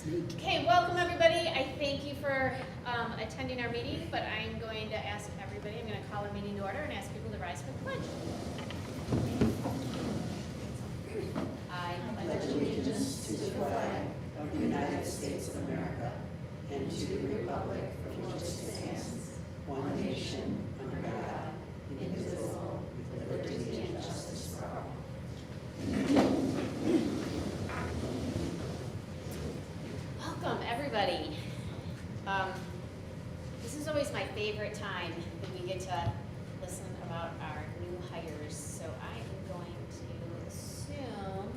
Okay, welcome everybody. I thank you for attending our meeting, but I'm going to ask everybody, I'm going to call a meeting to order and ask people to rise for the pledge. I pledge allegiance to the flag of the United States of America and to the republic for which it stands, one nation, under God, indivisible, with liberty and justice for all. Welcome everybody. This is always my favorite time when we get to listen about our new hires. So I am going to assume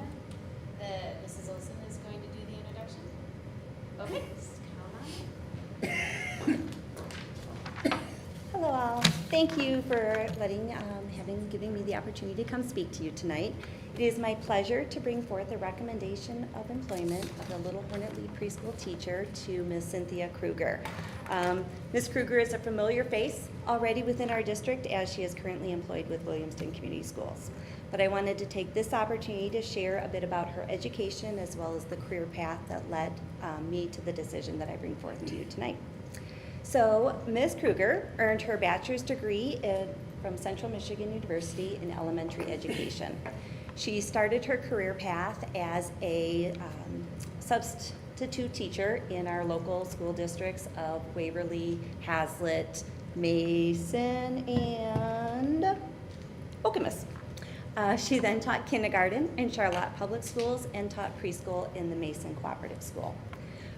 that Mrs. Olson is going to do the introduction. Okay, come on. Hello all. Thank you for giving me the opportunity to come speak to you tonight. It is my pleasure to bring forth a recommendation of employment of the Little Hornet Lead Preschool teacher to Ms. Cynthia Kruger. Ms. Kruger is a familiar face already within our district as she is currently employed with Williamston Community Schools. But I wanted to take this opportunity to share a bit about her education as well as the career path that led me to the decision that I bring forth to you tonight. So Ms. Kruger earned her bachelor's degree from Central Michigan University in elementary education. She started her career path as a substitute teacher in our local school districts of Waverly, Hazlitt, Mason, and Okemos. She then taught kindergarten in Charlotte Public Schools and taught preschool in the Mason Cooperative School.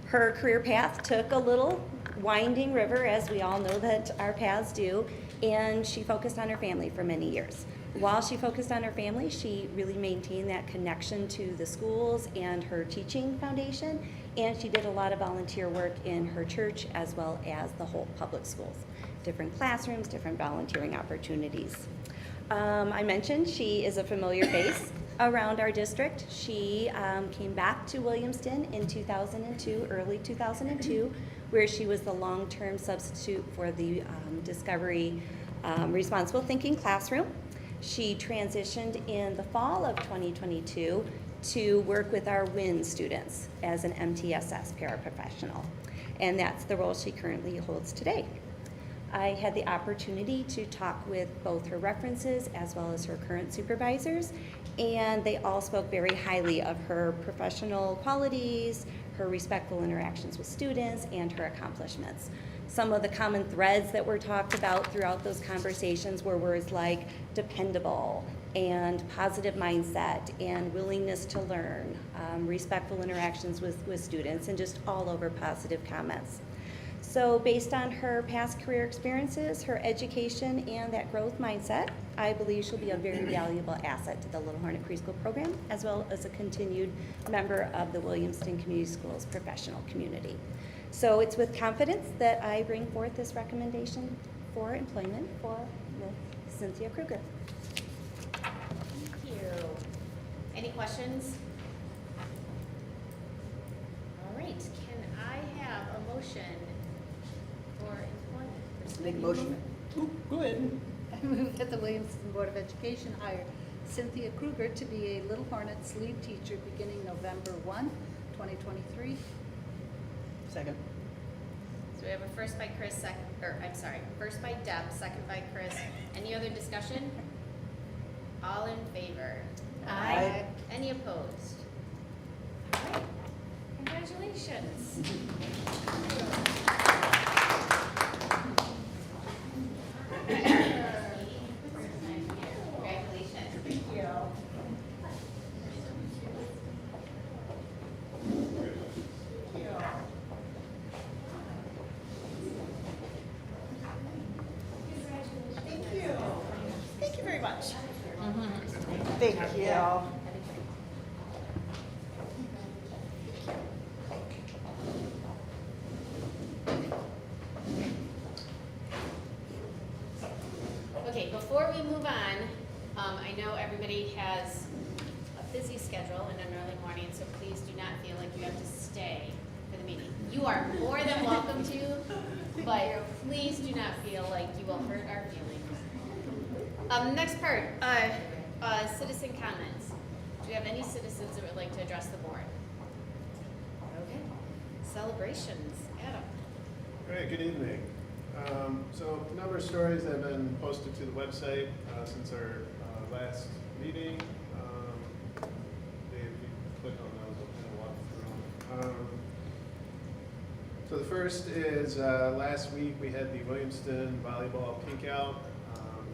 Her career path took a little winding river, as we all know that our paths do, and she focused on her family for many years. While she focused on her family, she really maintained that connection to the schools and her teaching foundation, and she did a lot of volunteer work in her church as well as the whole public schools. Different classrooms, different volunteering opportunities. I mentioned she is a familiar face around our district. She came back to Williamston in 2002, early 2002, where she was the long-term substitute for the Discovery Responsible Thinking classroom. She transitioned in the fall of 2022 to work with our WIN students as an MTSS paraprofessional, and that's the role she currently holds today. I had the opportunity to talk with both her references as well as her current supervisors, and they all spoke very highly of her professional qualities, her respectful interactions with students, and her accomplishments. Some of the common threads that were talked about throughout those conversations were words like dependable and positive mindset and willingness to learn, respectful interactions with students, and just all over positive comments. So based on her past career experiences, her education, and that growth mindset, I believe she'll be a very valuable asset to the Little Hornet Preschool program, as well as a continued member of the Williamston Community Schools professional community. So it's with confidence that I bring forth this recommendation for employment for Ms. Cynthia Kruger. Thank you. Any questions? All right, can I have a motion for employment? Make a motion. Go ahead. I move that the Williamston Board of Education hire Cynthia Kruger to be a Little Hornets lead teacher beginning November 1, 2023. Second. So we have a first by Chris, first by Deb, second by Chris. Any other discussion? All in favor? Aye. Any opposed? All right. Congratulations. Congratulations. Thank you. Thank you very much. Thank you. Okay, before we move on, I know everybody has a busy schedule and an early morning, so please do not feel like you have to stay for the meeting. You are more than welcome to, but please do not feel like you will hurt our feelings. Next part, citizen comments. Do we have any citizens that would like to address the board? Okay. celebrations. Adam. All right, good evening. So a number of stories have been posted to the website since our last meeting. Dave, if you click on those, I'll kind of walk through them. So the first is last week we had the Williamston volleyball pink out.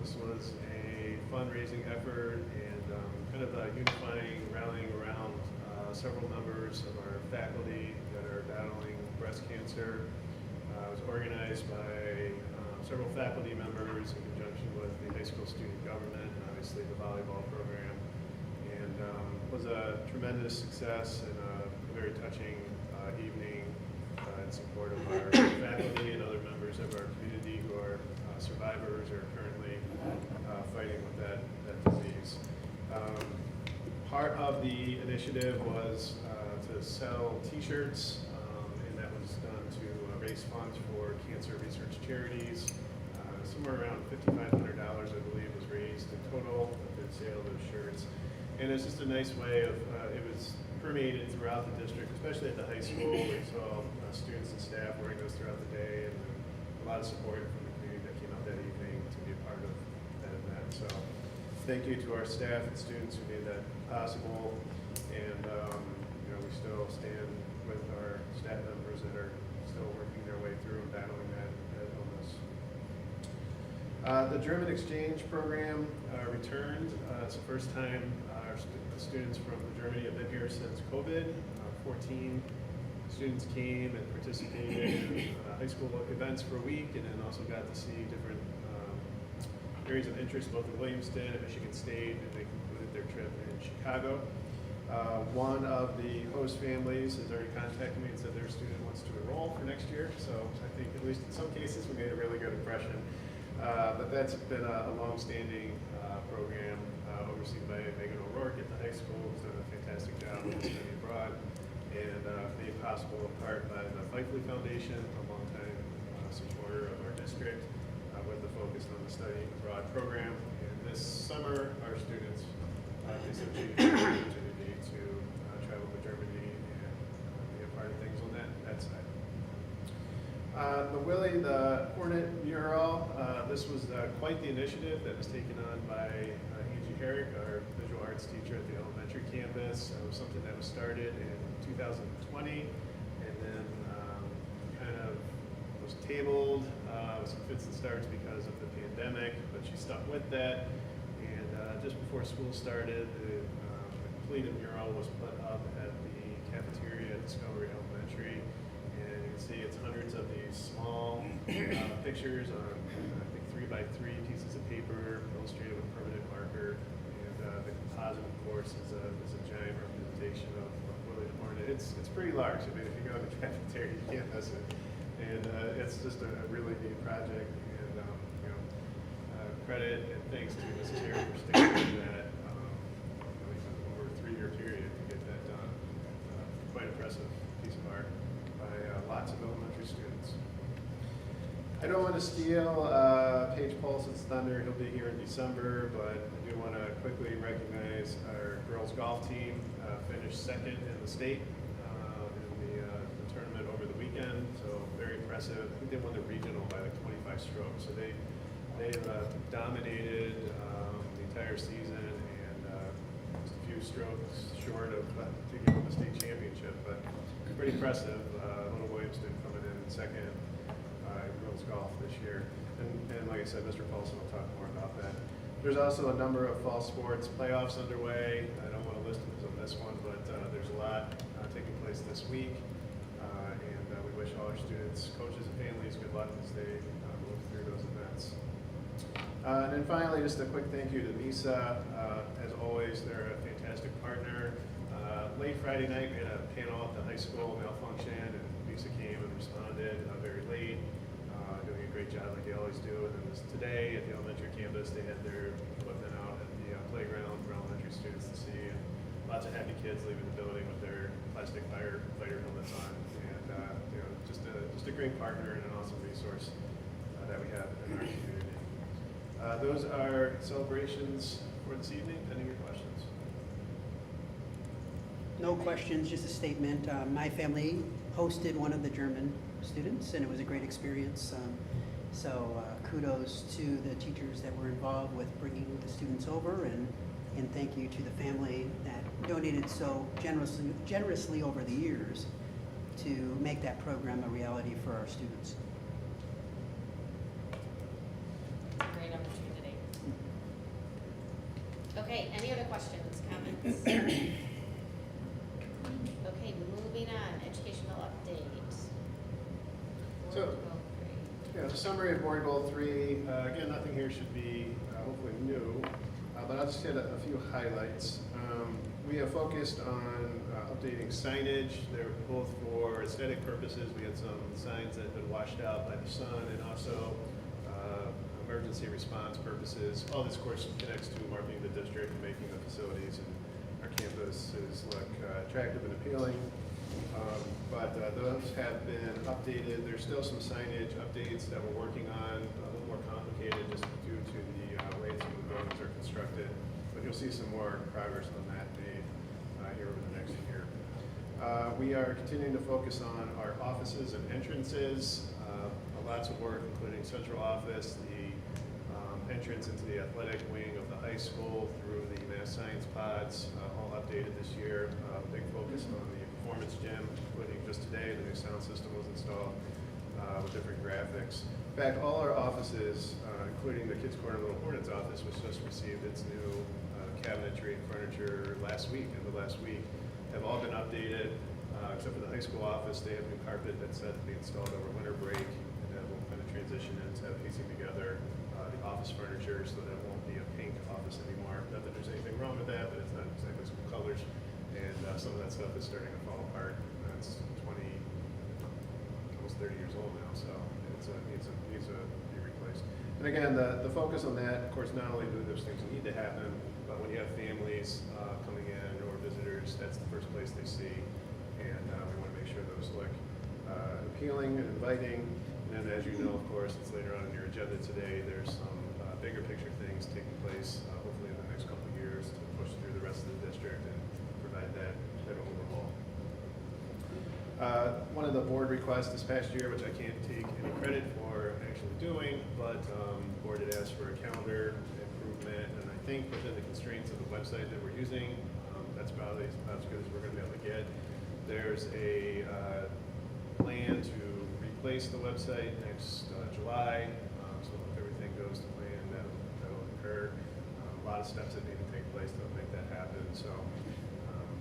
This was a fundraising effort and kind of a unifying, rallying around several members of our faculty that are battling breast cancer. It was organized by several faculty members in conjunction with the high school student government and obviously the volleyball program. And was a tremendous success and a very touching evening in support of our faculty and other members of our community who are survivors or currently fighting with that disease. Part of the initiative was to sell T-shirts, and that was done to raise funds for cancer research charities. Somewhere around $5,500, I believe, was raised in total with the sale of those shirts. And it's just a nice way of, it was permeated throughout the district, especially at the high school. We saw students and staff wearing those throughout the day, and a lot of support from the community that came out that evening to be a part of that event. So thank you to our staff and students who made that possible. And we still stand with our staff members that are still working their way through and battling that illness. The German exchange program returned. It's the first time our students from Germany have been here since COVID. 14 students came and participated in high school events for a week, and then also got to see different areas of interest both in Williamston and Michigan State, and they concluded their trip in Chicago. One of the host families has already contacted me and said their student wants to enroll for next year, so I think at least in some cases we made a really good impression. But that's been a long-standing program overseen by Megan O'Rourke at the high school, who's done a fantastic job with study abroad, and made possible in part by the Fifley Foundation, a longtime supporter of our district, with the focus on the study abroad program. And this summer, our students received the opportunity to travel to Germany and be a part of things on that side. The Hornet mural, this was quite the initiative that was taken on by Angie Herrick, our visual arts teacher at the elementary campus. It was something that was started in 2020 and then kind of was tabled with some fits and starts because of the pandemic, but she stuck with that. And just before school started, the completed mural was put up at the cafeteria at Discovery Elementary. And you can see it's hundreds of these small pictures on, I think, 3x3 pieces of paper, illustrated with permanent marker. And the composite, of course, is a giant representation of Willie the Hornet. It's pretty large. I mean, if you go to the cafeteria, you can't miss it. And it's just a really neat project. And credit and thanks to Ms. Terry for sticking with that over a 3-year period to get that done. Quite impressive piece of art by lots of elementary students. I don't want to steal Paige Paulson's thunder. He'll be here in December, but I do want to quickly recognize our girls golf team. Finished second in the state in the tournament over the weekend, so very impressive. I think they won the regional by like 25 strokes, so they've dominated the entire season, and just a few strokes short of taking home the state championship, but pretty impressive. Little Williamston coming in second in girls golf this year. And like I said, Mr. Paulson will talk more about that. There's also a number of fall sports playoffs underway. I don't want to list them on this one, but there's a lot taking place this week. And we wish all our students, coaches, and families good luck as they move through those events. And then finally, just a quick thank you to NISA. As always, they're a fantastic partner. Late Friday night, we had a panel at the high school malfunction, and NISA came and responded very late, doing a great job like they always do. And then today at the elementary campus, they had their equipment out at the playground for elementary students to see. And lots of happy kids leaving the building with their plastic firefighter helmets on. And just a great partner and an awesome resource that we have in our community. Those are celebrations for this evening. Any of your questions? No questions, just a statement. My family hosted one of the German students, and it was a great experience. So kudos to the teachers that were involved with bringing the students over, and thank you to the family that donated so generously over the years to make that program a reality for our students. Great opportunity. Okay, any other questions, comments? Okay, moving on, educational update. So- Board Goal 3. Yeah, the summary of Board Goal 3, again, nothing here should be hopefully new, but I'll just hit a few highlights. We have focused on updating signage. They're both for aesthetic purposes. We had some signs that had been washed out by the sun, and also emergency response purposes. All this, of course, connects to marketing the district and making the facilities and our campuses look attractive and appealing. But those have been updated. There's still some signage updates that we're working on, a little more complicated just due to the way some of the buildings are constructed. But you'll see some more progress on that made here over the next year. We are continuing to focus on our offices and entrances. Lots of work, including central office, the entrance into the athletic wing of the high school through the math science pods, all updated this year. Big focus on the performance gym, including just today, the new sound system was installed with different graphics. In fact, all our offices, including the Kids Corner Little Hornets office, which just received its new cabinetry and furniture last week, have all been updated, except for the high school office. They have new carpet that's set to be installed over winter break, and then we'll kind of transition into piecing together the office furniture so that it won't be a pink office anymore. Not that there's anything wrong with that, but it's not exactly school colors. And some of that stuff is starting to fall apart. It's 20, almost 30 years old now, so it needs to be replaced. And again, the focus on that, of course, not only do those things need to happen, but when you have families coming in or visitors, that's the first place they see. And we want to make sure those look appealing and inviting. And then, as you know, of course, it's later on in your agenda today, there's some bigger picture things taking place, hopefully in the next couple of years, to push through the rest of the district and provide that overhaul. One of the board requests this past year, which I can't take any credit for actually doing, but the board had asked for a calendar improvement, and I think within the constraints of the website that we're using, that's probably about as good as we're going to be able to get. There's a plan to replace the website next July, so if everything goes to plan, that'll occur. A lot of steps that need to take place to make that happen, so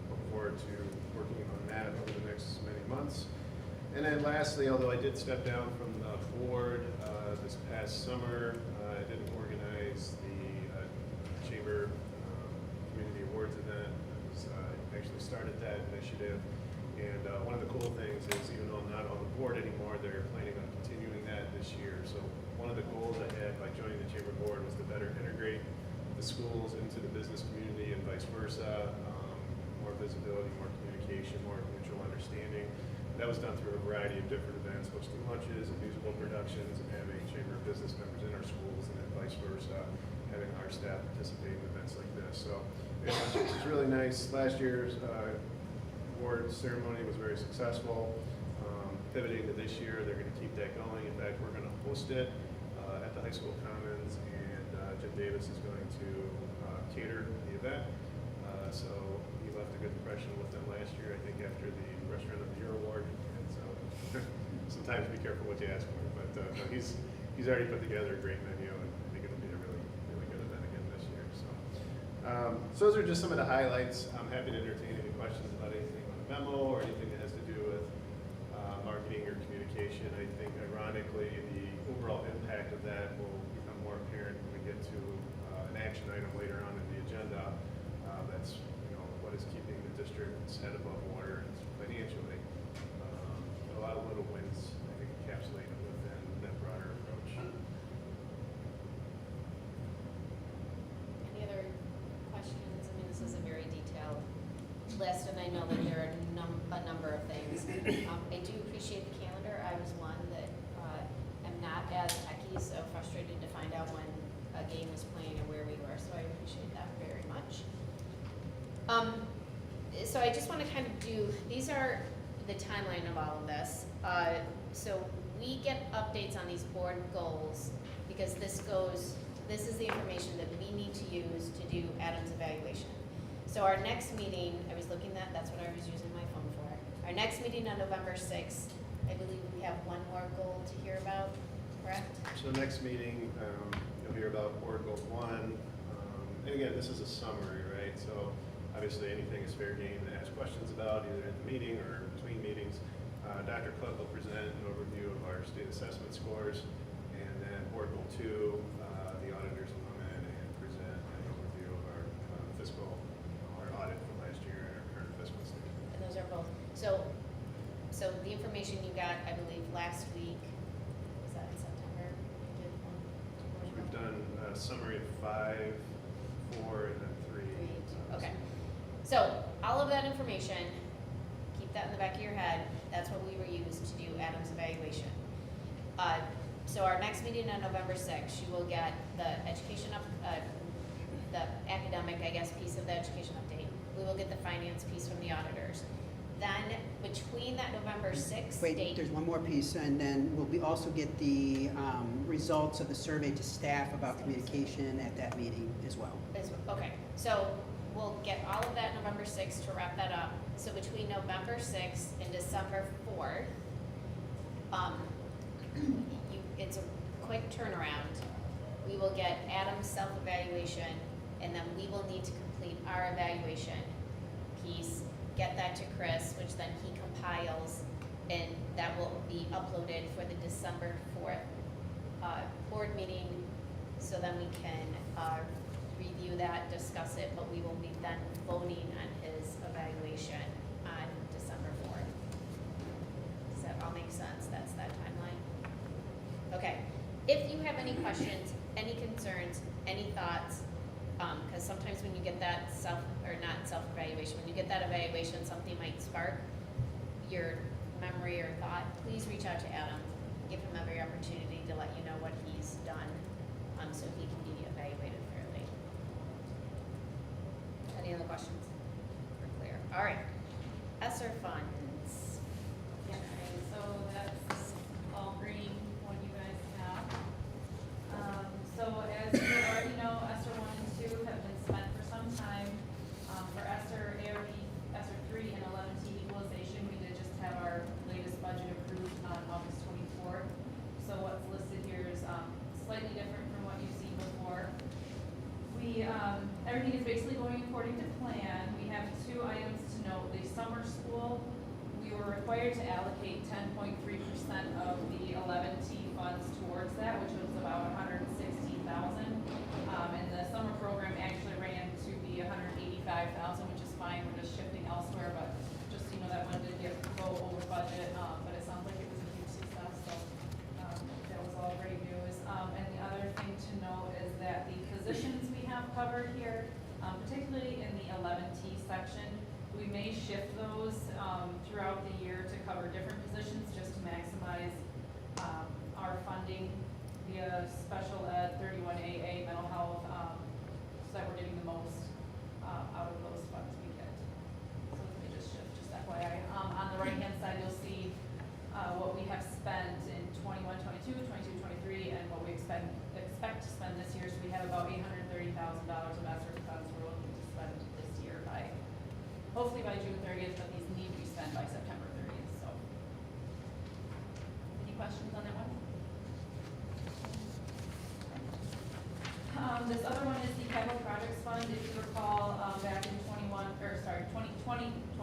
look forward to working on that over the next many months. And then lastly, although I did step down from the board this past summer, I didn't organize the Chamber Community Awards event. I actually started that initiative. And one of the cool things is, even though I'm not on the board anymore, they're planning on continuing that this year. So one of the goals I had by joining the Chamber Board was to better integrate the schools into the business community and vice versa. More visibility, more communication, more mutual understanding. That was done through a variety of different events, hosting lunches and musical productions, and having Chamber of Business members in our schools, and then vice versa, having our staff participate in events like this. So it was really nice. Last year's award ceremony was very successful. Pivoting to this year, they're going to keep that going. In fact, we're going to host it at the high school commons, and Jim Davis is going to cater the event. So he left a good impression with them last year, I think, after the Restaurant of the Year award. And so sometimes be careful what you ask for, but no, he's already put together a great menu, and I think it'll be a really, really good event again this year. So those are just some of the highlights. I'm happy to entertain any questions about anything on the memo or anything that has to do with marketing or communication. I think, ironically, the overall impact of that will become more apparent when we get to an action item later on in the agenda. That's what is keeping the district's head above water financially. A lot of little wins, I think, encapsulated within that broader approach. Any other questions? I mean, this is a very detailed list, and I know that there are a number of things. I do appreciate the calendar. I was one that am not as techie, so frustrated to find out when a game was playing or where we were, so I appreciate that very much. So I just want to kind of do, these are the timeline of all of this. So we get updates on these board goals because this is the information that we need to use to do Adam's evaluation. So our next meeting, I was looking that's what I was using my phone for. Our next meeting on November 6th, I believe we have one more goal to hear about, correct? So next meeting, you'll hear about board goal 1. And again, this is a summary, right? So obviously anything is fair game to ask questions about, either in the meeting or between meetings. Dr. Clutt will present an overview of our state assessment scores. And then board goal 2, the auditors will come in and present an overview of our our audit from last year and our current fiscal state. And those are both. So the information you got, I believe, last week, was that in September? You did one? We've done a summary of 5, 4, and then 3. Okay. So all of that information, keep that in the back of your head. That's what we were used to do Adam's evaluation. So our next meeting on November 6th, you will get the education the academic, I guess, piece of the education update. We will get the finance piece from the auditors. Then between that November 6th Wait, date. there's one more piece, and then we'll also get the results of the survey to staff about communication at that meeting as well. Okay, so we'll get all of that November 6th to wrap that up. So between November 6th and December 4th, it's a quick turnaround. We will get Adam's self-evaluation, and then we will need to complete our evaluation piece, get that to Chris, which then he compiles, and that will be uploaded for the December 4th board meeting, so then we can review that, discuss it, but we will be then voting on his evaluation on December 4th. Does that all make sense? That's that timeline? Okay. If you have any questions, any concerns, any thoughts, because sometimes when you get that self-evaluation, when you get that evaluation, something might spark your memory or thought, please reach out to Adam. Give him every opportunity to let you know what he's done, so he can be evaluated fairly. Any other questions? We're clear. All right. ESSER funds. Okay, so that's all green, what you guys have. So as you already know, ESSER 1 and 2 have been spent for some time. For ESSER, ARP, ESSER 3 and 11T equalization, we did just have our latest budget approved on August 24th. So what's listed here is slightly different from what you've seen before. Everything is basically going according to plan. We have 2 items to note. The summer school, we were required to allocate 10.3% of the 11T funds towards that, which was about $116,000. And the summer program actually ran to be $185,000, which is fine. We're just shifting elsewhere, but just so you know, that one did go over budget, but it sounds like it was a huge success, so that was all great news. And the other thing to note is that the positions we have covered here, particularly in the 11T section, we may shift those throughout the year to cover different positions just to maximize our funding via special ed, 31AA, mental health, so that we're getting the most out of those funds we get. So let me just shift, just FYI. On the right-hand side, you'll see what we have spent in 21-22, 22-23, and what we expect to spend this year. So we have about $830,000 of ESSER funds we're looking to spend this year by, hopefully by June 30th, but these need to be spent by September 30th, so. Any questions on that one? This other one is the capital projects fund. If you recall, back in 2020, 2021,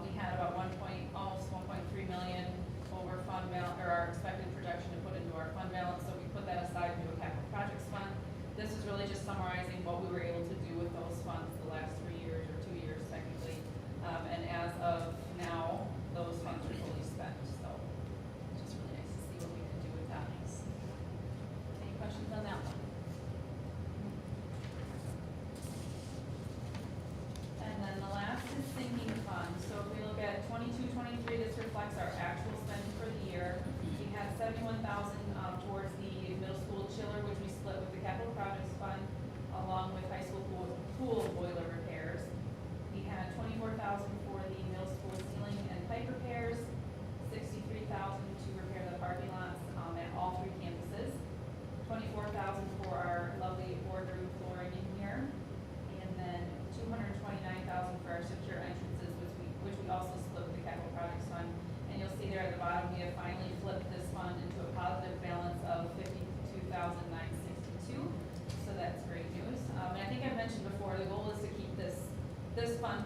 we had about almost 1.3 million over fund balance, or our expected projection to put into our fund balance, so we put that aside into a capital projects fund. This is really just summarizing what we were able to do with those funds the last 3 years, or 2 years technically. And as of now, those funds are fully spent, so it's just really nice to see what we can do with that. Any questions on that one? And then the last is sinking fund. So if we look at 22-23, this reflects our actual spending for the year. We had $7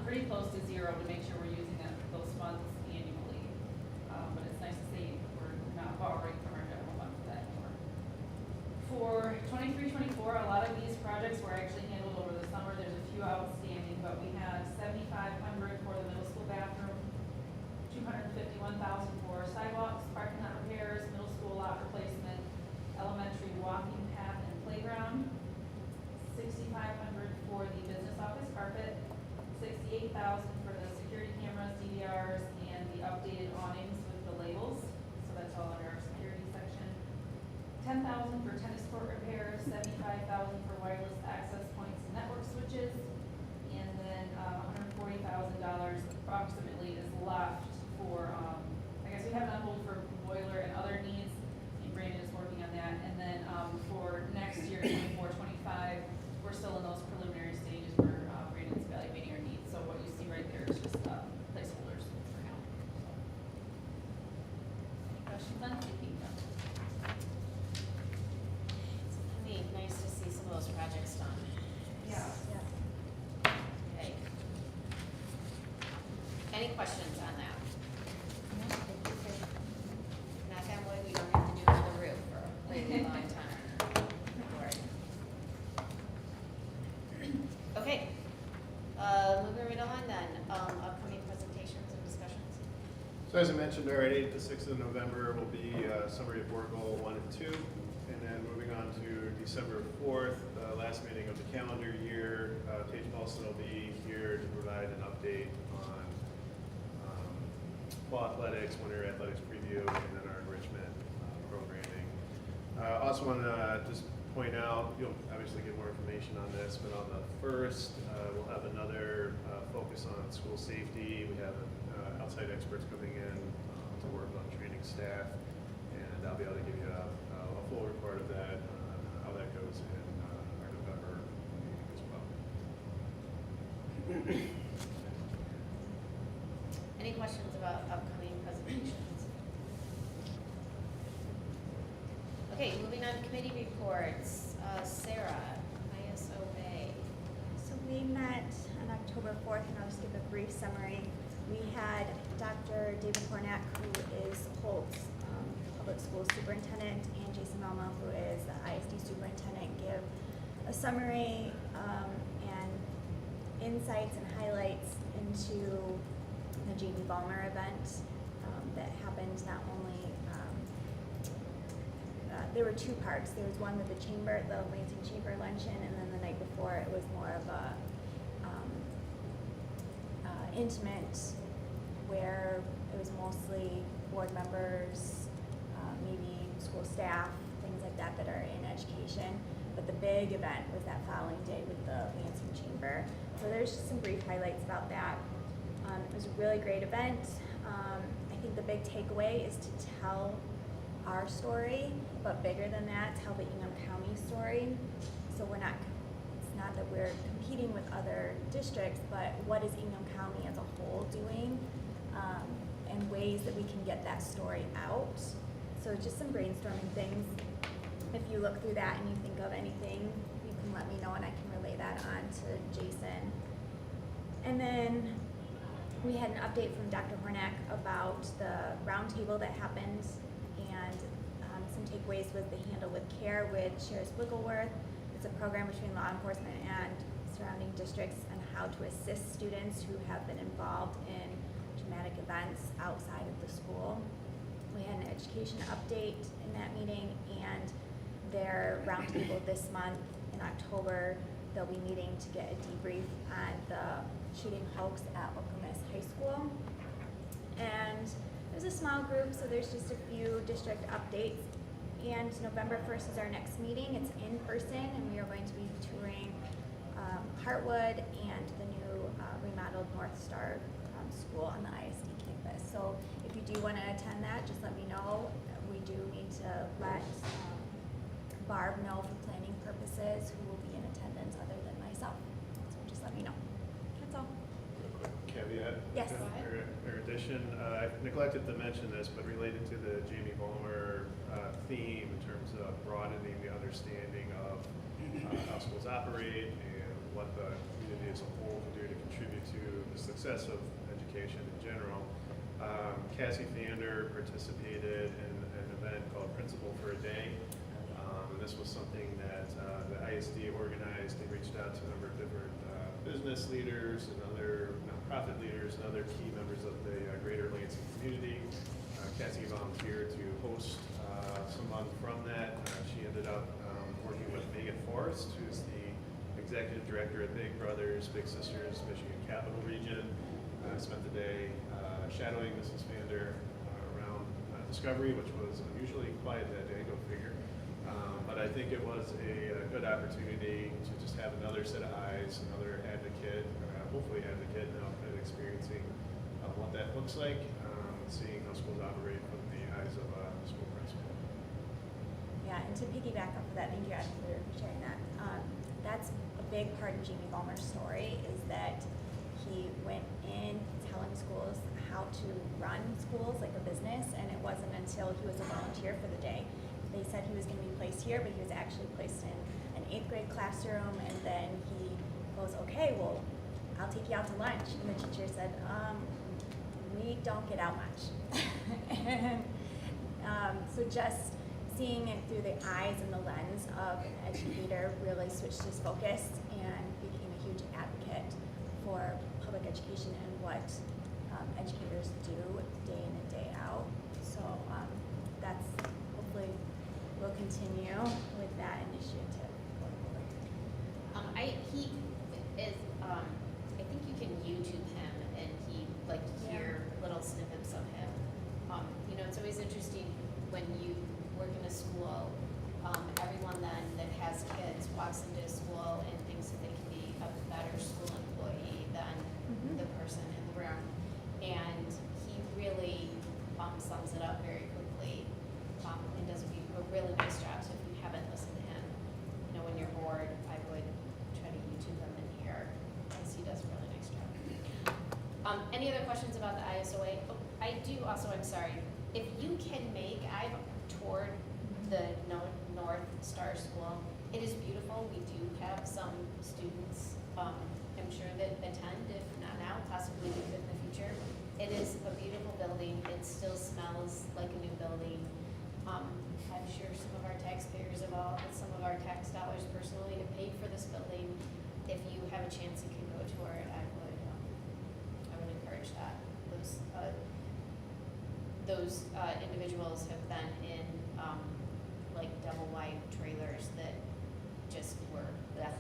pretty close to zero to make sure we're using those funds annually. But it's nice to see we're not borrowing from our general fund for that anymore. For 23-24, a lot of these projects were actually handled over the summer. There's a few outstanding, but we have $7,500 for the middle school bathroom, $251,000 for sidewalks, parking lot repairs, middle school lot replacement, elementary walking path and playground, $6,500 for the business office carpet, $68,000 for the security cameras, DVRs, and the updated awnings with the labels. So that's all under our security section. $10,000 for tennis court repairs, $75,000 for wireless access points and network switches, and then $140,000 approximately is left for, I guess we have it on hold for boiler and other needs, and Brandon is working on that. And then for next year, 24-25, we're still in those preliminary stages where Brandon's evaluating our needs. So what you see right there is just placeholders for now. Any questions on thinking? It's gonna be nice to see some of those projects done. Yeah. Okay. Any questions on that? Knock on wood, we don't have to do another roof for a really long time. Don't worry. Okay, moving right on then, upcoming presentations and discussions. So as I mentioned already, the 6th of November will be summary of board goal 1 and 2. And then moving on to December 4th, last meeting of the calendar year, Paige Paulson will be here to provide an update on fall athletics, winter athletics preview, and then our enrichment programming. Also want to just point out, you'll obviously get more information on this, but on the 1st, we'll have another focus on school safety. We have outside experts coming in to work on training staff, and I'll be able to give you a full report of that, how that goes in our November meeting as well. Any questions about upcoming presentations? Okay, moving on to committee reports. Sarah, ISO Bay. So we met on October 4th, and I'll just give a brief summary. We had Dr. David Hornak, who is Holt's public school superintendent, and Jason Melma, who is the ISD superintendent, give a summary and insights and highlights into the Jamie Ballmer event that happened not only there were two parts. There was one with the chamber, the Lansing Chamber luncheon, and then the night before it was more of a intimate, where it was mostly board members, maybe school staff, things like that that are in education. But the big event was that following day with the Lansing Chamber. So there's just some brief highlights about that. It was a really great event. I think the big takeaway is to tell our story, but bigger than that, tell the Ingham County story. So it's not that we're competing with other districts, but what is Ingham County as a whole doing, and ways that we can get that story out. So just some brainstorming things. If you look through that and you think of anything, you can let me know and I can relay that on to Jason. And then we had an update from Dr. Hornak about the roundtable that happened, and some takeaways was the Handle with Care with Sheriff Wiggleworth. It's a program between law enforcement and surrounding districts on how to assist students who have been involved in traumatic events outside of the school. We had an education update in that meeting, and their roundtable this month in October, they'll be meeting to get a debrief on the shooting hoax at Okemos High School. And there's a small group, so there's just a few district updates. And November 1st is our next meeting. It's in person, and we are going to be touring Heartwood and the new remodeled North Star school on the ISD campus. So if you do want to attend that, just let me know. We do need to let Barb know for planning purposes who will be in attendance other than myself. So just let me know. That's all. Real quick caveat. Yes. Or addition, I neglected to mention this, but related to the Jamie Ballmer theme in terms of broadening the understanding of how schools operate and what the community as a whole can do to contribute to the success of education in general. Cassie Theander participated in an event called Principal for a Day. And this was something that the ISD organized. They reached out to a number of different business leaders and other nonprofit leaders and other key members of the greater Lansing community. Cassie volunteered to host someone from that. She ended up working with Megan Forrest, who's the executive director at Big Brothers Big Sisters Michigan Capital Region. Spent the day shadowing Mrs. Vander around Discovery, which was unusually quiet that day, go figure. But I think it was a good opportunity to just have another set of eyes, another advocate, hopefully advocate, now kind of experiencing what that looks like, seeing how schools operate from the eyes of a school principal. Yeah, and to piggyback off of that, thank you, Adam, for sharing that. That's a big part of Jamie Gallmer's story, is that he went in telling schools how to run schools like a business, and it wasn't until he was a volunteer for the day. They said he was going to be placed here, but he was actually placed in an 8th grade classroom, and then he goes, okay, well, I'll take you out to lunch. And the teacher said, we don't get out much. And so just seeing it through the eyes and the lens of an educator really switched his focus and became a huge advocate for public education and what educators do day in and day out. So that's hopefully will continue with that initiative going forward. He is, I think you can YouTube him and he like hear little snippets of him. You know, it's always interesting when you work in a school, everyone then that has kids walks into a school and thinks that they can be a better school employee than the person in the room. And he really sums it up very quickly and does a really nice job. So if you haven't listened to him, you know, when you're bored, I would try to YouTube him in here because he does a really nice job. Any other questions about the ISOA? Oh, I do also, I'm sorry, if you can make, I've toured the North Star School. It is beautiful. We do have some students, I'm sure that attend, if not now, possibly in the future. It is a beautiful building. It still smells like a new building. I'm sure some of our taxpayers have all, some of our tax dollars personally have paid for this building. If you have a chance and can go tour it, I would encourage that. Those individuals have been in like double wide trailers that just were left,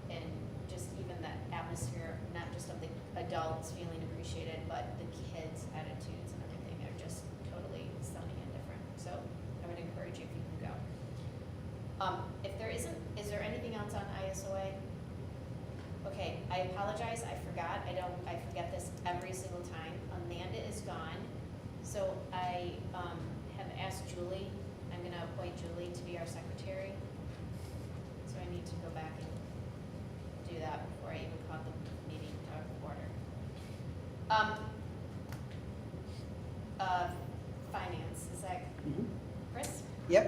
and just even the atmosphere, not just of the adults feeling appreciated, but the kids' attitudes and everything are just totally stunning and different. So I would encourage you if you can go. If there isn't, is there anything else on ISOA? Okay, I apologize, I forgot. I forget this every single time. Amanda is gone, so I have asked Julie. I'm going to appoint Julie to be our secretary. So I need to go back and do that before I even call the meeting to order. Finance, is that Chris? Yep,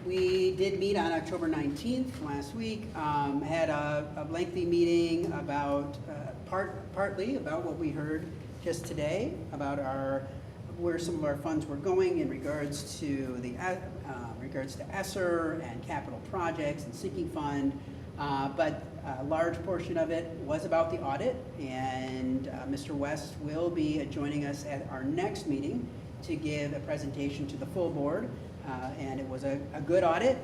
we did meet on October 19th last week. Had a lengthy meeting about, partly about what we heard just today, about where some of our funds were going in regards to ESSER and capital projects and sinking fund. But a large portion of it was about the audit, and Mr. West will be joining us at our next meeting to give a presentation to the full board. And it was a good audit.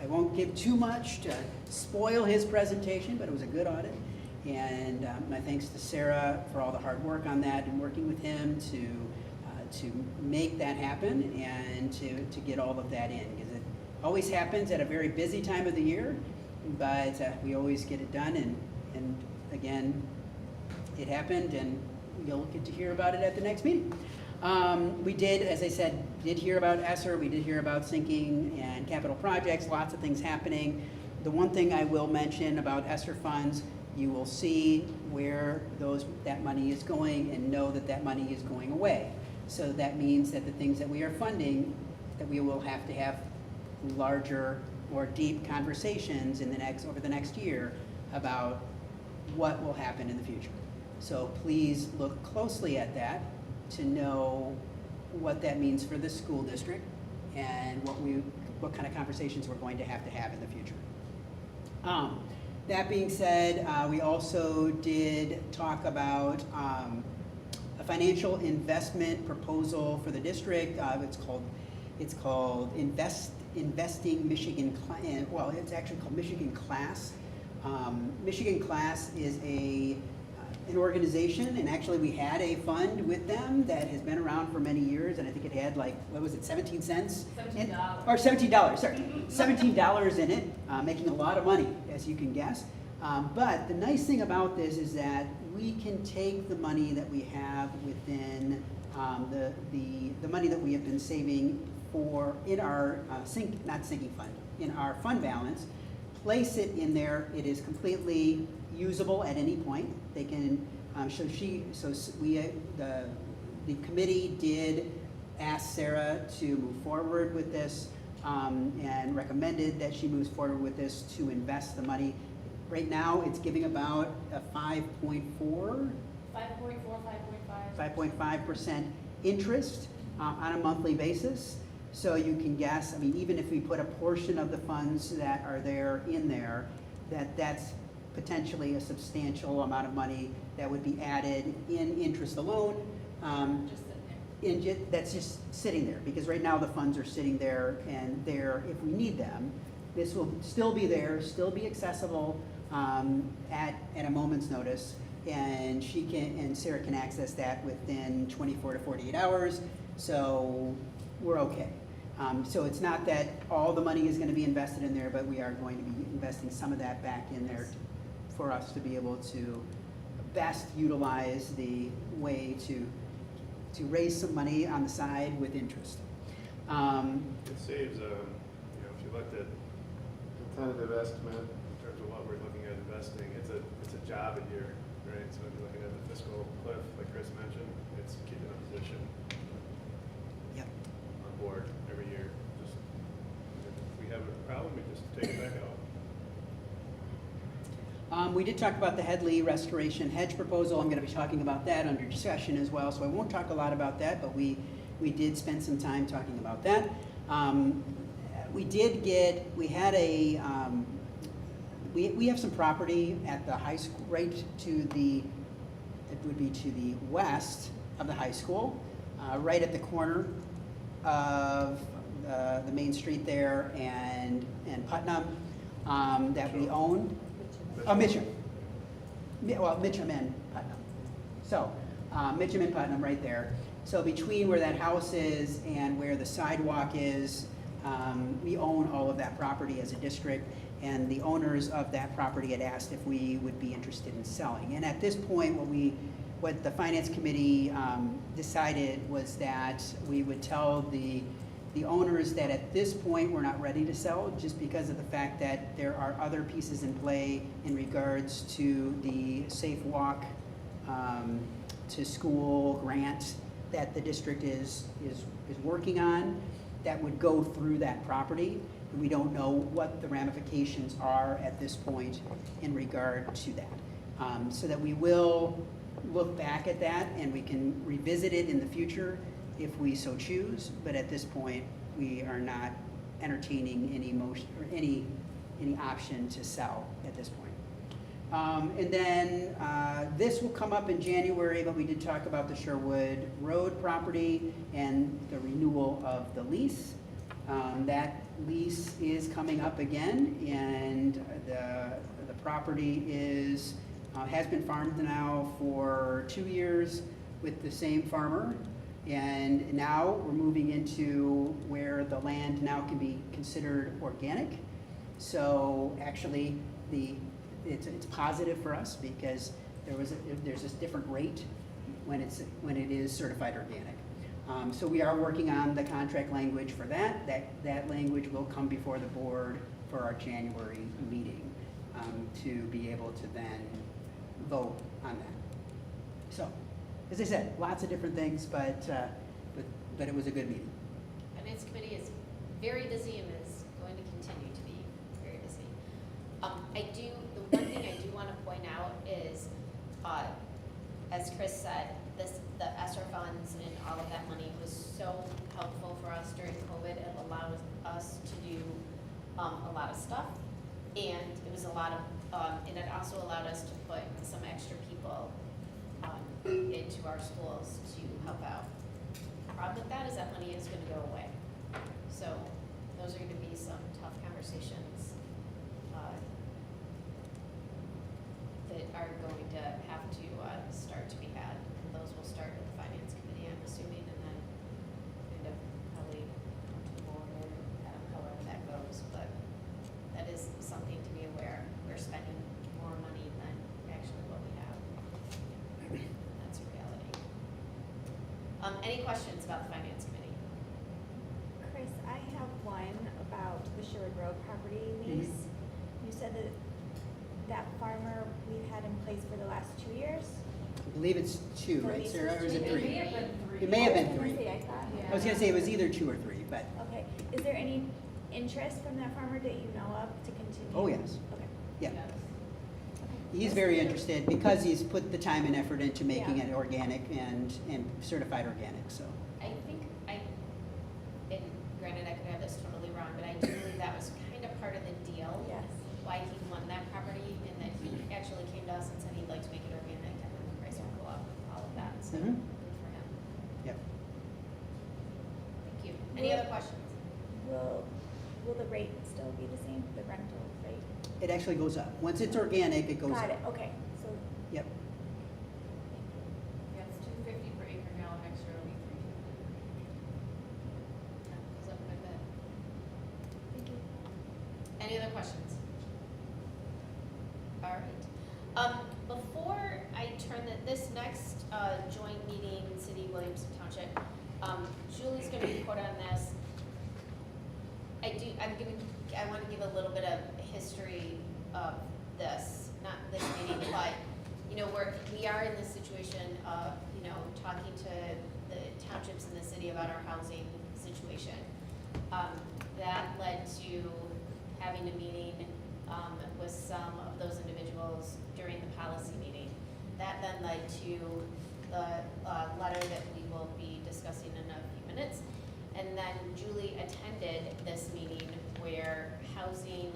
I won't give too much to spoil his presentation, but it was a good audit. And my thanks to Sarah for all the hard work on that and working with him to make that happen and to get all of that in, because it always happens at a very busy time of the year, but we always get it done. And again, it happened, and you'll get to hear about it at the next meeting. We did, as I said, hear about ESSER, we did hear about sinking and capital projects, lots of things happening. The one thing I will mention about ESSER funds, you will see where that money is going and know that money is going away. So that means that the things that we are funding, that we will have to have larger, more deep conversations over the next year about what will happen in the future. So please look closely at that to know what that means for the school district and what kind of conversations we're going to have in the future. That being said, we also did talk about a financial investment proposal for the district. It's called Investing Michigan. Well, it's actually called Michigan Class. Michigan Class is an organization, and actually we had a fund with them that has been around for many years, and I think it had like, what was it, 17 cents? $17. Or $17, sorry. $17 in it, making a lot of money, as you can guess. But the nice thing about this is that we can take the money that we have within the money that we have been saving in our in our fund balance, place it in there. It is completely usable at any point. They can, the committee did ask Sarah to move forward with this and recommended that she moves forward with this to invest the money. Right now, it's giving about a 5.5% interest on a monthly basis. So you can guess, I mean, even if we put a portion of the funds that are there in there, that's potentially a substantial amount of money that would be added in interest alone. Just sitting there. That's just sitting there, because right now the funds are sitting there, and if we need them, this will still be there, still be accessible at a moment's notice, and Sarah can access that within 24 to 48 hours, so we're okay. So it's not that all the money is going to be invested in there, but we are going to be investing some of that back in there for us to be able to best utilize the way to raise some money on the side with interest. It saves, if you looked at the tentative estimate in terms of what we're looking at investing, it's a job a year, right? So if you're looking at the fiscal cliff, like Chris mentioned, it's keeping a position Yep. on board every year. Just if we have a problem, we just take it back out. We did talk about the Headley Restoration Hedge proposal. I'm going to be talking about that under discussion as well, so I won't talk a lot about that, but we did spend some time talking about that. We have some property at the high school, right to the west of the high school, right at the corner of the main street there and Putnam, that we own. Oh, Mitcham. Well, Mitcham and Putnam. So, Mitcham and Putnam right there. So between where that house is and where the sidewalk is, we own all of that property as a district, and the owners of that property had asked if we would be interested in selling. And at this point, what the Finance Committee decided was that we would tell the owners that at this point we're not ready to sell, just because of the fact that there are other pieces in play in regards to the Safe Walk to School grant that the district is working on that would go through that property. And we don't know what the ramifications are at this point in regard to that. So that we will look back at that and we can revisit it in the future if we so choose, but at this point, we are not entertaining any motion or any option to sell at this point. And then this will come up in January, but we did talk about the Sherwood Road property and the renewal of the lease. That lease is coming up again, and the property has been farmed now for 2 years with the same farmer. And now we're moving into where the land now can be considered organic. So actually, it's positive for us because there's this different rate when it is certified organic. So we are working on the contract language for that. That language will come before the board for our January meeting to be able to then vote on that. So, as I said, lots of different things, but it was a good meeting. Finance Committee is very busy and is going to continue to be very busy. The one thing I do as Chris said, the ESSER funds and all of that money was so helpful for us during COVID. It allowed us to do a lot of stuff, and it was a lot of, and it also allowed us to put some extra people into our schools to help out. The problem with that is that money is going to go away. So those are going to be some tough conversations that are going to have to start to be had. And those will start with the finance committee, I'm assuming, and then kind of probably come to the board or however that goes. But that is something to be aware. We're spending more money than actually what we have. That's a reality. Any questions about the finance committee? Chris, I have one about the Sherwood Road property lease. You said that farmer we've had in place for the last 2 years? I believe it's 2, The right, lease Sarah, or is was it 2 3? It may have been 3. It may have been I was gonna 3. say, I thought. I was gonna say it was either 2 or 3, but, Okay, is there any interest from that farmer that you know of to continue? oh, yes, Okay. yeah. Yes. He's very interested because he's put the time and effort into making Yeah. it organic and certified organic, so. I think and granted, I could have this totally wrong, but I do believe that was kind of part of the deal. Yes. Why he won that property, and that he actually came to us and said he'd like to make it organic, and then the price would go up, all of that, so Mhm. good for him. Yep. Thank you. Any other questions? Will the rate still be the same, the rental rate? It actually goes up. Once it's organic, it goes up. Got it, okay, so, Yep. Yeah, it's $2.50 per acre now, next year it'll be $3.50. Yeah, goes up quite a bit. thank you. Any other questions? All right. Before I turn this next joint meeting, City Williamston Township, Julie's going to report on this. I want to give a little bit of history of this, not this meeting, but we are in this situation of talking to the townships in the city about our housing situation. That led to having a meeting with some of those individuals during the policy meeting. That then led to the letter that we will be discussing in a few minutes. And then Julie attended this meeting where housing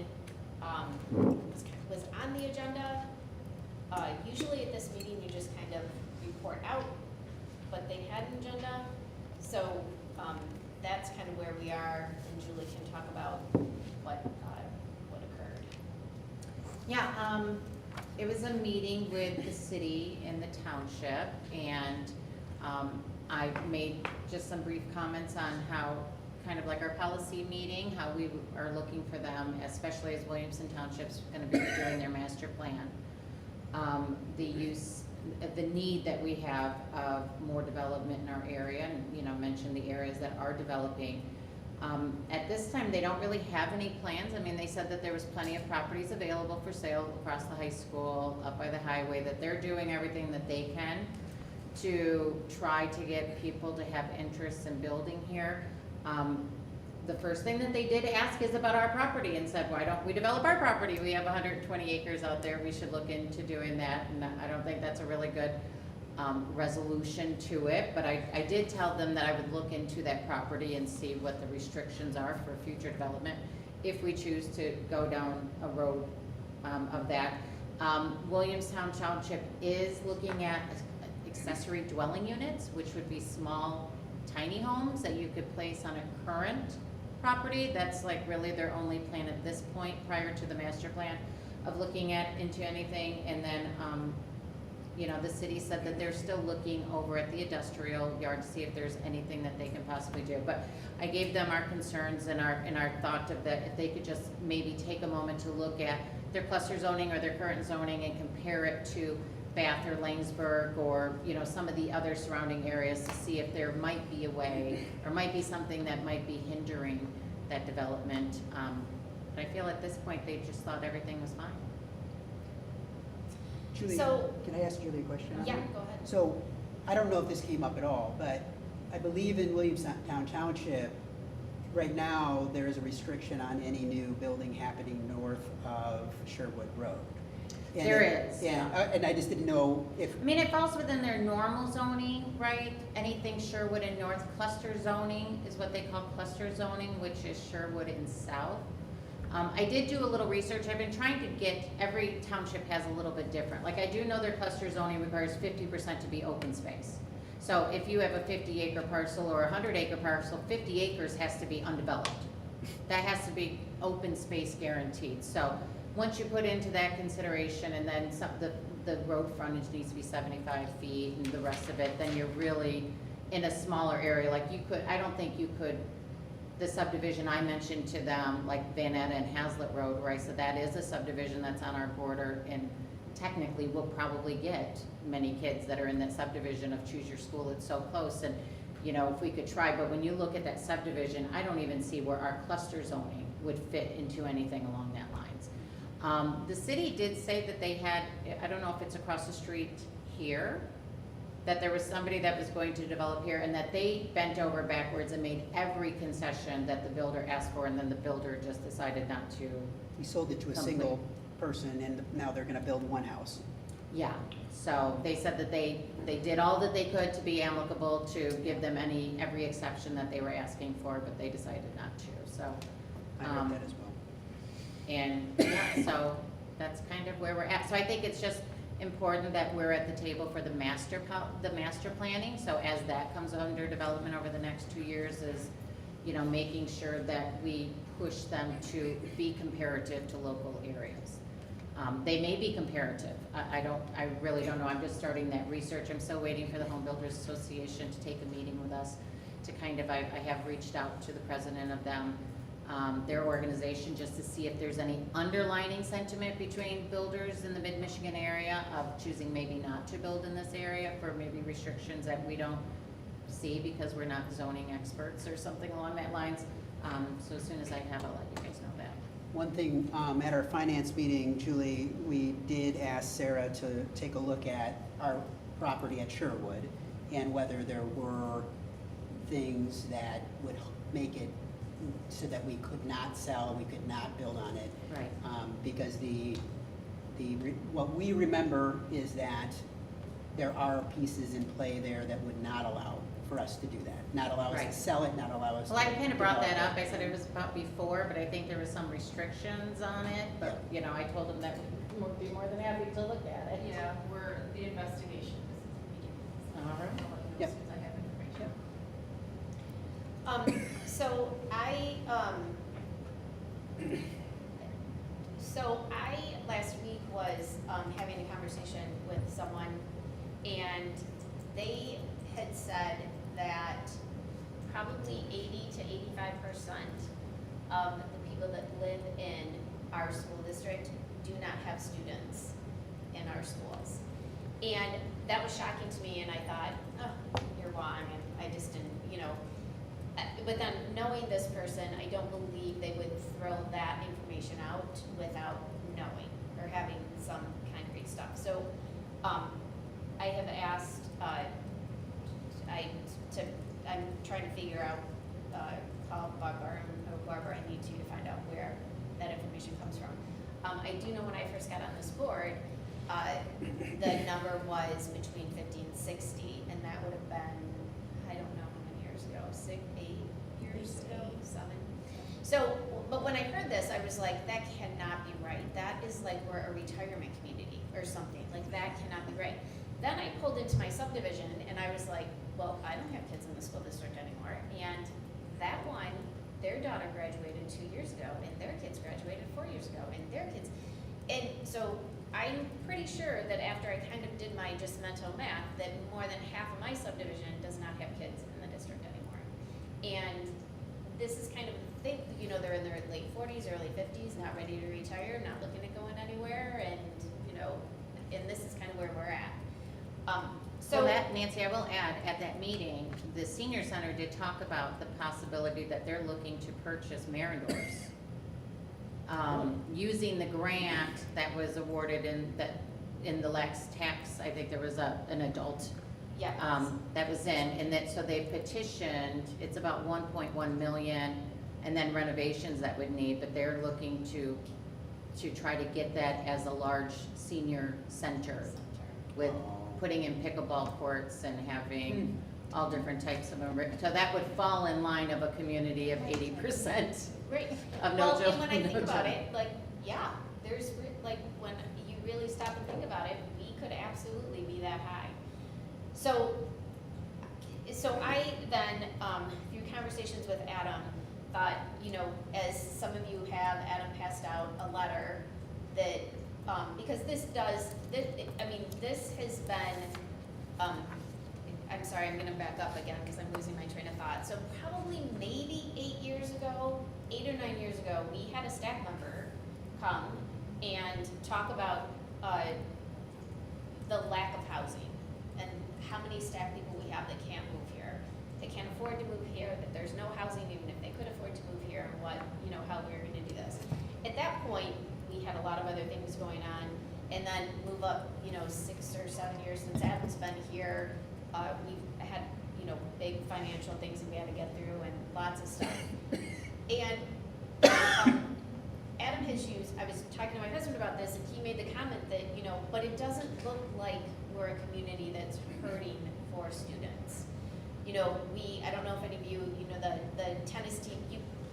was on the agenda. Usually at this meeting, you just kind of report out, but they had an agenda. So that's kind of where we are, and Julie can talk about what occurred. Yeah, it was a meeting with the city and the township, and I made just some brief comments on how, kind of like our policy meeting, how we are looking for them, especially as Williamston Township's gonna be doing their master plan. The need that we have of more development in our area, and, mention the areas that are developing. At this time, they don't really have any plans. I mean, they said that there was plenty of properties available for sale across the high school, up by the highway, that they're doing everything that they can to try to get people to have interest in building here. The first thing that they did ask is about our property and said, why don't we develop our property? We have 120 acres out there. We should look into doing that. And I don't think that's a really good resolution to it, but I did tell them that I would look into that property and see what the restrictions are for future development if we choose to go down a road of that. Williamstown Township is looking at accessory dwelling units, which would be small, tiny homes that you could place on a current property. That's like really their only plan at this point prior to the master plan of looking into anything. And then the city said that they're still looking over at the industrial yard to see if there's anything that they can possibly do. But I gave them our concerns and our thought of that, if they could just maybe take a moment to look at their cluster zoning or their current zoning and compare it to Bath or Langsburg or, some of the other surrounding areas to see if there might be a way or might be something that might be hindering that development. But I feel at this point, they just thought everything was fine. Julie, So- can I ask Julie a question? on Yeah, that? go ahead. So, I don't know if this came up at all, but I believe in Williamstown Township, right now, there is a restriction on any new building happening north of Sherwood Road. And There it- is, Yeah, yeah. and I just didn't know if, I mean, it falls within their normal zoning, right? Anything Sherwood and North cluster zoning is what they call cluster zoning, which is Sherwood and South. I did do a little research. I've been trying to get, every township has a little bit different. Like, I do know their cluster zoning requires 50% to be open space. So if you have a 50-acre parcel or a 100-acre parcel, 50 acres has to be undeveloped. That has to be open space guaranteed. So once you put into that consideration, and then the road frontage needs to be 75 feet and the rest of it, then you're really in a smaller area. Like, you could, I don't think you could, the subdivision I mentioned to them, like Vanetta and Hazlitt Road, where I said that is a subdivision that's on our border, and technically we'll probably get many kids that are in that subdivision of choose your school, it's so close, and you know, if we could try, but when you look at that subdivision, I don't even see where our cluster zoning would fit into anything along that lines. The city did say that they had, I don't know if it's across the street here, that there was somebody that was going to develop here, and that they bent over backwards and made every concession that the builder asked for, and then the builder just decided not to. we sold it to a Complete. single person, and now they're gonna build one house. Yeah, so they said that they did all that they could to be amicable, to give them every exception that they were asking for, but they decided not to, so. I heard that as well. And, yeah, so that's kind of where we're at. So I think it's just important that we're at the table for the master planning. So as that comes under development over the next 2 years, is, you know, making sure that we push them to be comparative to local areas. They may be comparative. I really don't know. I'm just starting that research. I'm still waiting for the Home Builders Association to take a meeting with us to kind of, I have reached out to the president of them, their organization, just to see if there's any underlining sentiment between builders in the mid-Michigan area of choosing maybe not to build in this area for maybe restrictions that we don't see because we're not zoning experts or something along that lines. So as soon as I have, I'll let you guys know that. One thing, at our finance meeting, Julie, we did ask Sarah to take a look at our property at Sherwood and whether there were things that would make it so that we could not sell, we could not build on it. Right. Because what we remember is that there are pieces in play there that would not allow for us to do that. Not allow us to Right. sell it, not allow us to. Well, I kind of brought that develop up. I said it was about before, but I think there was some restrictions on it. But, you know, I told them that we'd be more than happy to look at it. Yeah, the investigation is beginning. All right. I'll let you know Yep. as soon as I have information. I last week was having a conversation with someone, and they had said that probably 80 to 85% of the people that live in our school district do not have students in our schools. And that was shocking to me, and I thought, oh, you're wrong, and I just didn't, you know. But then knowing this person, I don't believe they would throw that information out without knowing or having some concrete stuff. So I have asked, I'm trying to figure out, call Barbara or whoever I need to find out where that information comes from. I do know when I first got on this board, the number was between 50 and 60, and that would have been, I don't know how many years ago, 8 years ago, 7. So, but when I heard this, I was like, that cannot be right. That is like we're a retirement community or something. Like, that cannot be right. Then I pulled into my subdivision, and I was like, well, I don't have kids in the school district anymore. And that one, their daughter graduated 2 years ago, and their kids graduated 4 years ago, and their kids. And so I'm pretty sure that after I kind of did my just mental math, that more than half of my subdivision does not have kids in the district anymore. And this is kind of the thing, you know, they're in their late 40s, early 50s, not ready to retire, not looking at going anywhere, and, you know, and this is kind of where we're at. So that, Nancy, I will add, at that meeting, the senior center did talk about the possibility that they're looking to purchase Marindors. Using the grant that was awarded in the Lex tax, I think there was an adult that was in, and that, so they petitioned, it's about 1.1 million, and then renovations that would need, but they're looking to to try to get that as a large senior center with putting in pickleball courts and having all different types of, so that would fall in line of a community of 80% Right. of no Well, children. and when I think no about children. it, like, yeah, there's, like, when you really stop and think about it, we could absolutely be that high. So I then, through conversations with Adam, thought, you know, as some of you have, Adam passed out a letter that, because this has been, I'm sorry, I'm gonna back up again because I'm losing my train of thought. So probably maybe 8 or 9 years ago, we had a staff member come and talk about the lack of housing and how many staff people we have that can't move here, that can't afford to move here, that there's no housing even if they could afford to move here, and what, you know, how we're gonna do this. At that point, we had a lot of other things going on, and then move up, you know, 6 or 7 years since Adam's been here, we've had, you know, big financial things that we had to get through and lots of stuff. And Adam has used, I was talking to my husband about this, and he made the comment that, you know, but it doesn't look like we're a community that's hurting for students. You know, I don't know if any of you, you know, the tennis team,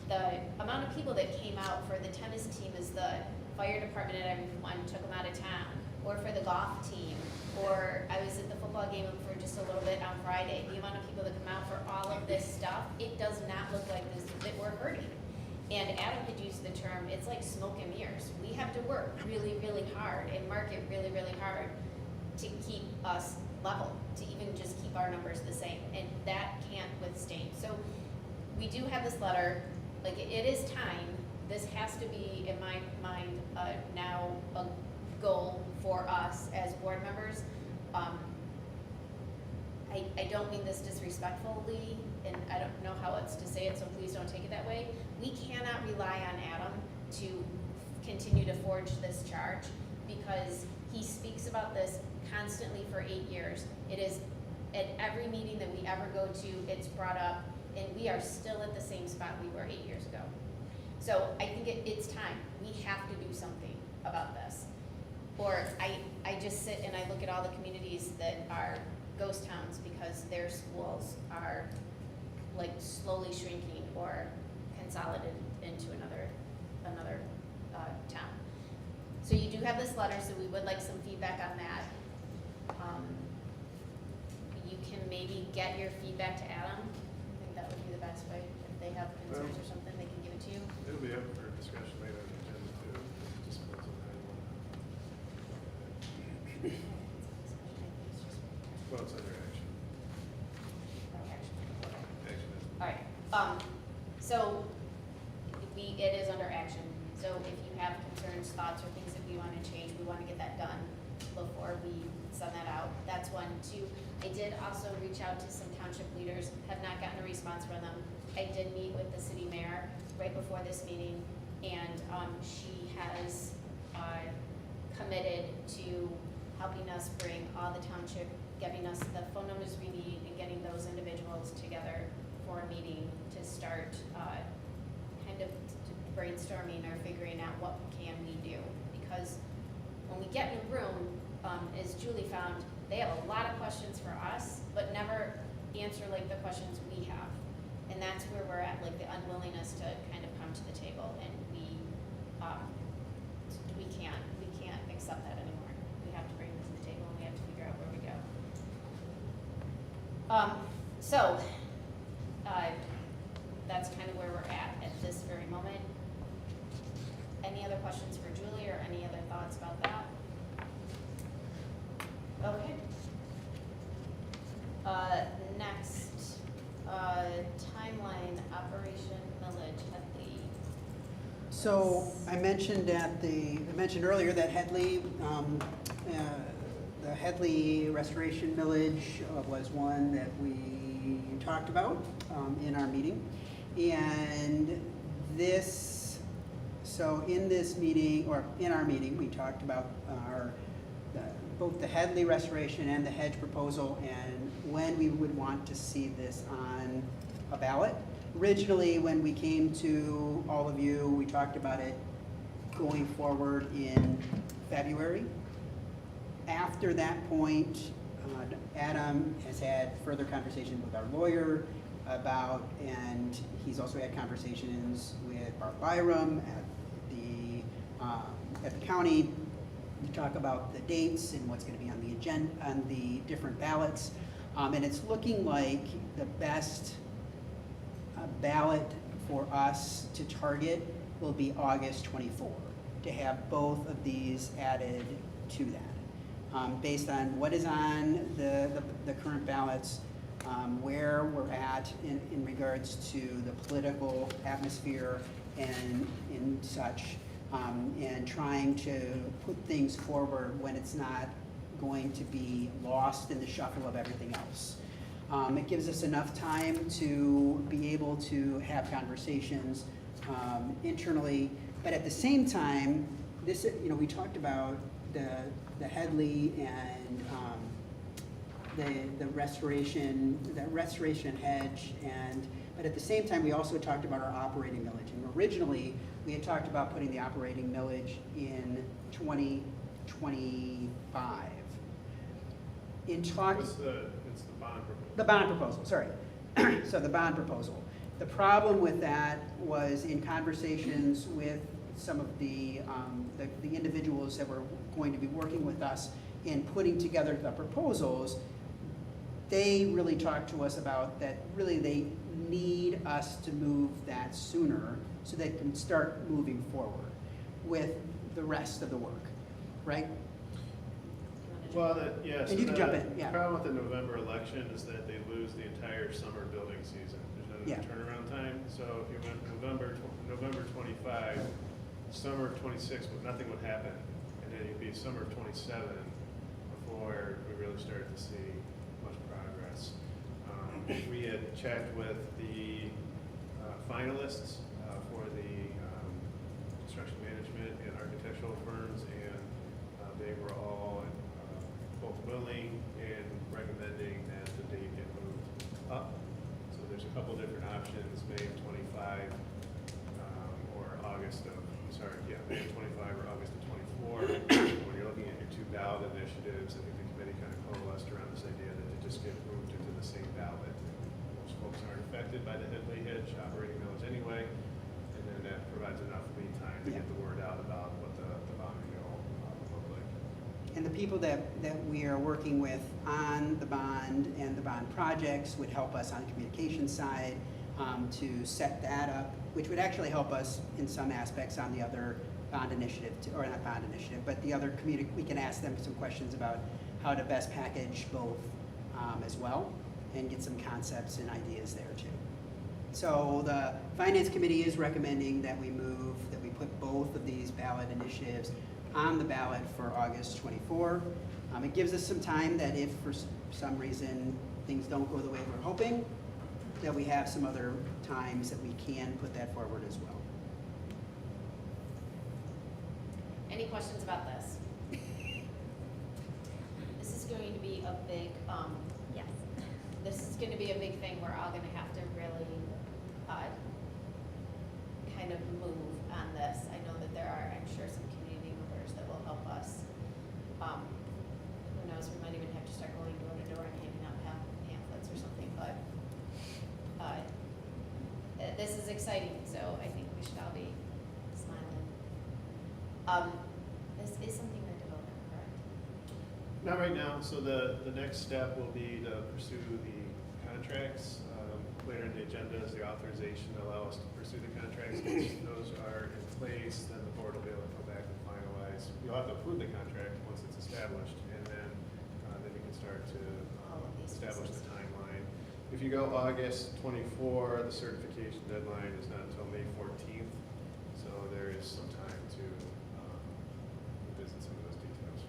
the amount of people that came out for the tennis team is the fire department and everyone took them out of town, or for the golf team, or I was at the football game for just a little bit on Friday. The amount of people that come out for all of this stuff, it does not look like this, that we're hurting. And Adam had used the term, it's like smoke and mirrors. We have to work really, really hard and market really, really hard to keep us level, to even just keep our numbers the same. And that can't withstand. So we do have this letter, like it is time. This has to be, in my mind, now a goal for us as board members. I don't mean this disrespectfully, and I don't know how else to say it, so please don't take it that way. We cannot rely on Adam to continue to forge this charge, because he speaks about this constantly for 8 years. It is at every meeting that we ever go to, it's brought up, and we are still at the same spot we were 8 years ago. So I think it's time. We have to do something about this. Or I just sit and I look at all the communities that are ghost towns because their schools are like slowly shrinking or consolidated into another town. So you do have this letter, so we would like some feedback on that. You can maybe get your feedback to Adam. I think that would be the best way. If they have concerns or something, they can give it to you. It'll be up for discussion later on the agenda too. Just depends on how you want to. Well, it's under action. Action is. All right, so it is under action. So if you have concerns, thoughts, or things that we want to change, we want to get that done before we send that out. That's one. Two, I did also reach out to some township leaders, have not gotten a response from them. I did meet with the city mayor right before this meeting, and she has committed to helping us bring all the township, getting us the phone numbers we need, and getting those individuals together for a meeting to start kind of brainstorming or figuring out what can we do. Because when we get in a room, as Julie found, they have a lot of questions for us, but never answer like the questions we have. And that's where we're at, like the unwillingness to kind of come to the table, and we can't accept that anymore. We have to bring it to the table, and we have to figure out where we go. That's kind of where we're at this very moment. Any other questions for Julie, or any other thoughts about that? Okay. Next, timeline, Operation Millage, Headley. So I mentioned earlier that Headley, the Headley Restoration Millage was one that we talked about in our meeting. And in this meeting, or in our meeting, we talked about both the Headley restoration and the hedge proposal, and when we would want to see this on a ballot. Originally, when we came to all of you, we talked about it going forward in February. After that point, Adam has had further conversations with our lawyer about, and he's also had conversations with Bart Byram at the county to talk about the dates and what's going to be on the agenda, on the different ballots. And it's looking like the best ballot for us to target will be August 24, to have both of these added to that. Based on what is on the current ballots, where we're at in regards to the political atmosphere and such, and trying to put things forward when it's not going to be lost in the shuffle of everything else. It gives us enough time to be able to have conversations internally, but at the same time, this, we talked about the Headley and the restoration hedge, but at the same time, we also talked about our operating millage. And originally, we had talked about putting the operating millage in 2025. It's the bond proposal. The bond proposal, sorry. So the bond proposal. The problem with that was in conversations with some of the individuals that were going to be working with us in putting together the proposals, they really talked to us about that really they need us to move that sooner so they can start moving forward with the rest of the work, right? Well, yes. And you can jump in, yeah. The problem with the November election is that they lose the entire summer building season. There's no Yeah. turnaround time, so if you went November 25, summer of 26, nothing would happen, and then it'd be summer of 27 before we really started to see much progress. We had checked with the finalists for the construction management and architectural firms, and they were all both willing and recommending that the date get moved up. So there's a couple different options, May of 25 or August of, May of 25 or August of 24. When you're looking at your two ballot initiatives, I think the committee kind of coalesced around this idea that they just get moved into the same ballot. Most folks aren't affected by the Headley Hitch operating millage anyway, and then that provides enough lead time to get the word out about what the bond renewal will look like. And the people that we are working with on the bond and the bond projects would help us on the communication side to set that up, which would actually help us in some aspects on the other bond initiative, or not bond initiative, but the other we can ask them some questions about how to best package both as well and get some concepts and ideas there too. So the Finance Committee is recommending that we put both of these ballot initiatives on the ballot for August 24. It gives us some time that if for some reason things don't go the way we're hoping, that we have some other times that we can put that forward as well. Any questions about this? This is going to be a big, Yes. this is gonna be a big thing. We're all gonna have to really, kind of move on this. I know that there are, I'm sure, some community members that will help us. Who knows, we might even have to start going door to door and handing out pamphlets or something, but, this is exciting, so I think we should all be smiling. This is something we're developing, correct? Not right now, so the next step will be to pursue the contracts. Later in the agenda is the authorization to allow us to pursue the contracts. Once those are in place, then the board will be able to go back and finalize. You'll have to approve the contract once it's established, and then we can start to establish the timeline. If you go August 24, the certification deadline is not until May 14th, so there is some time to visit some of those details.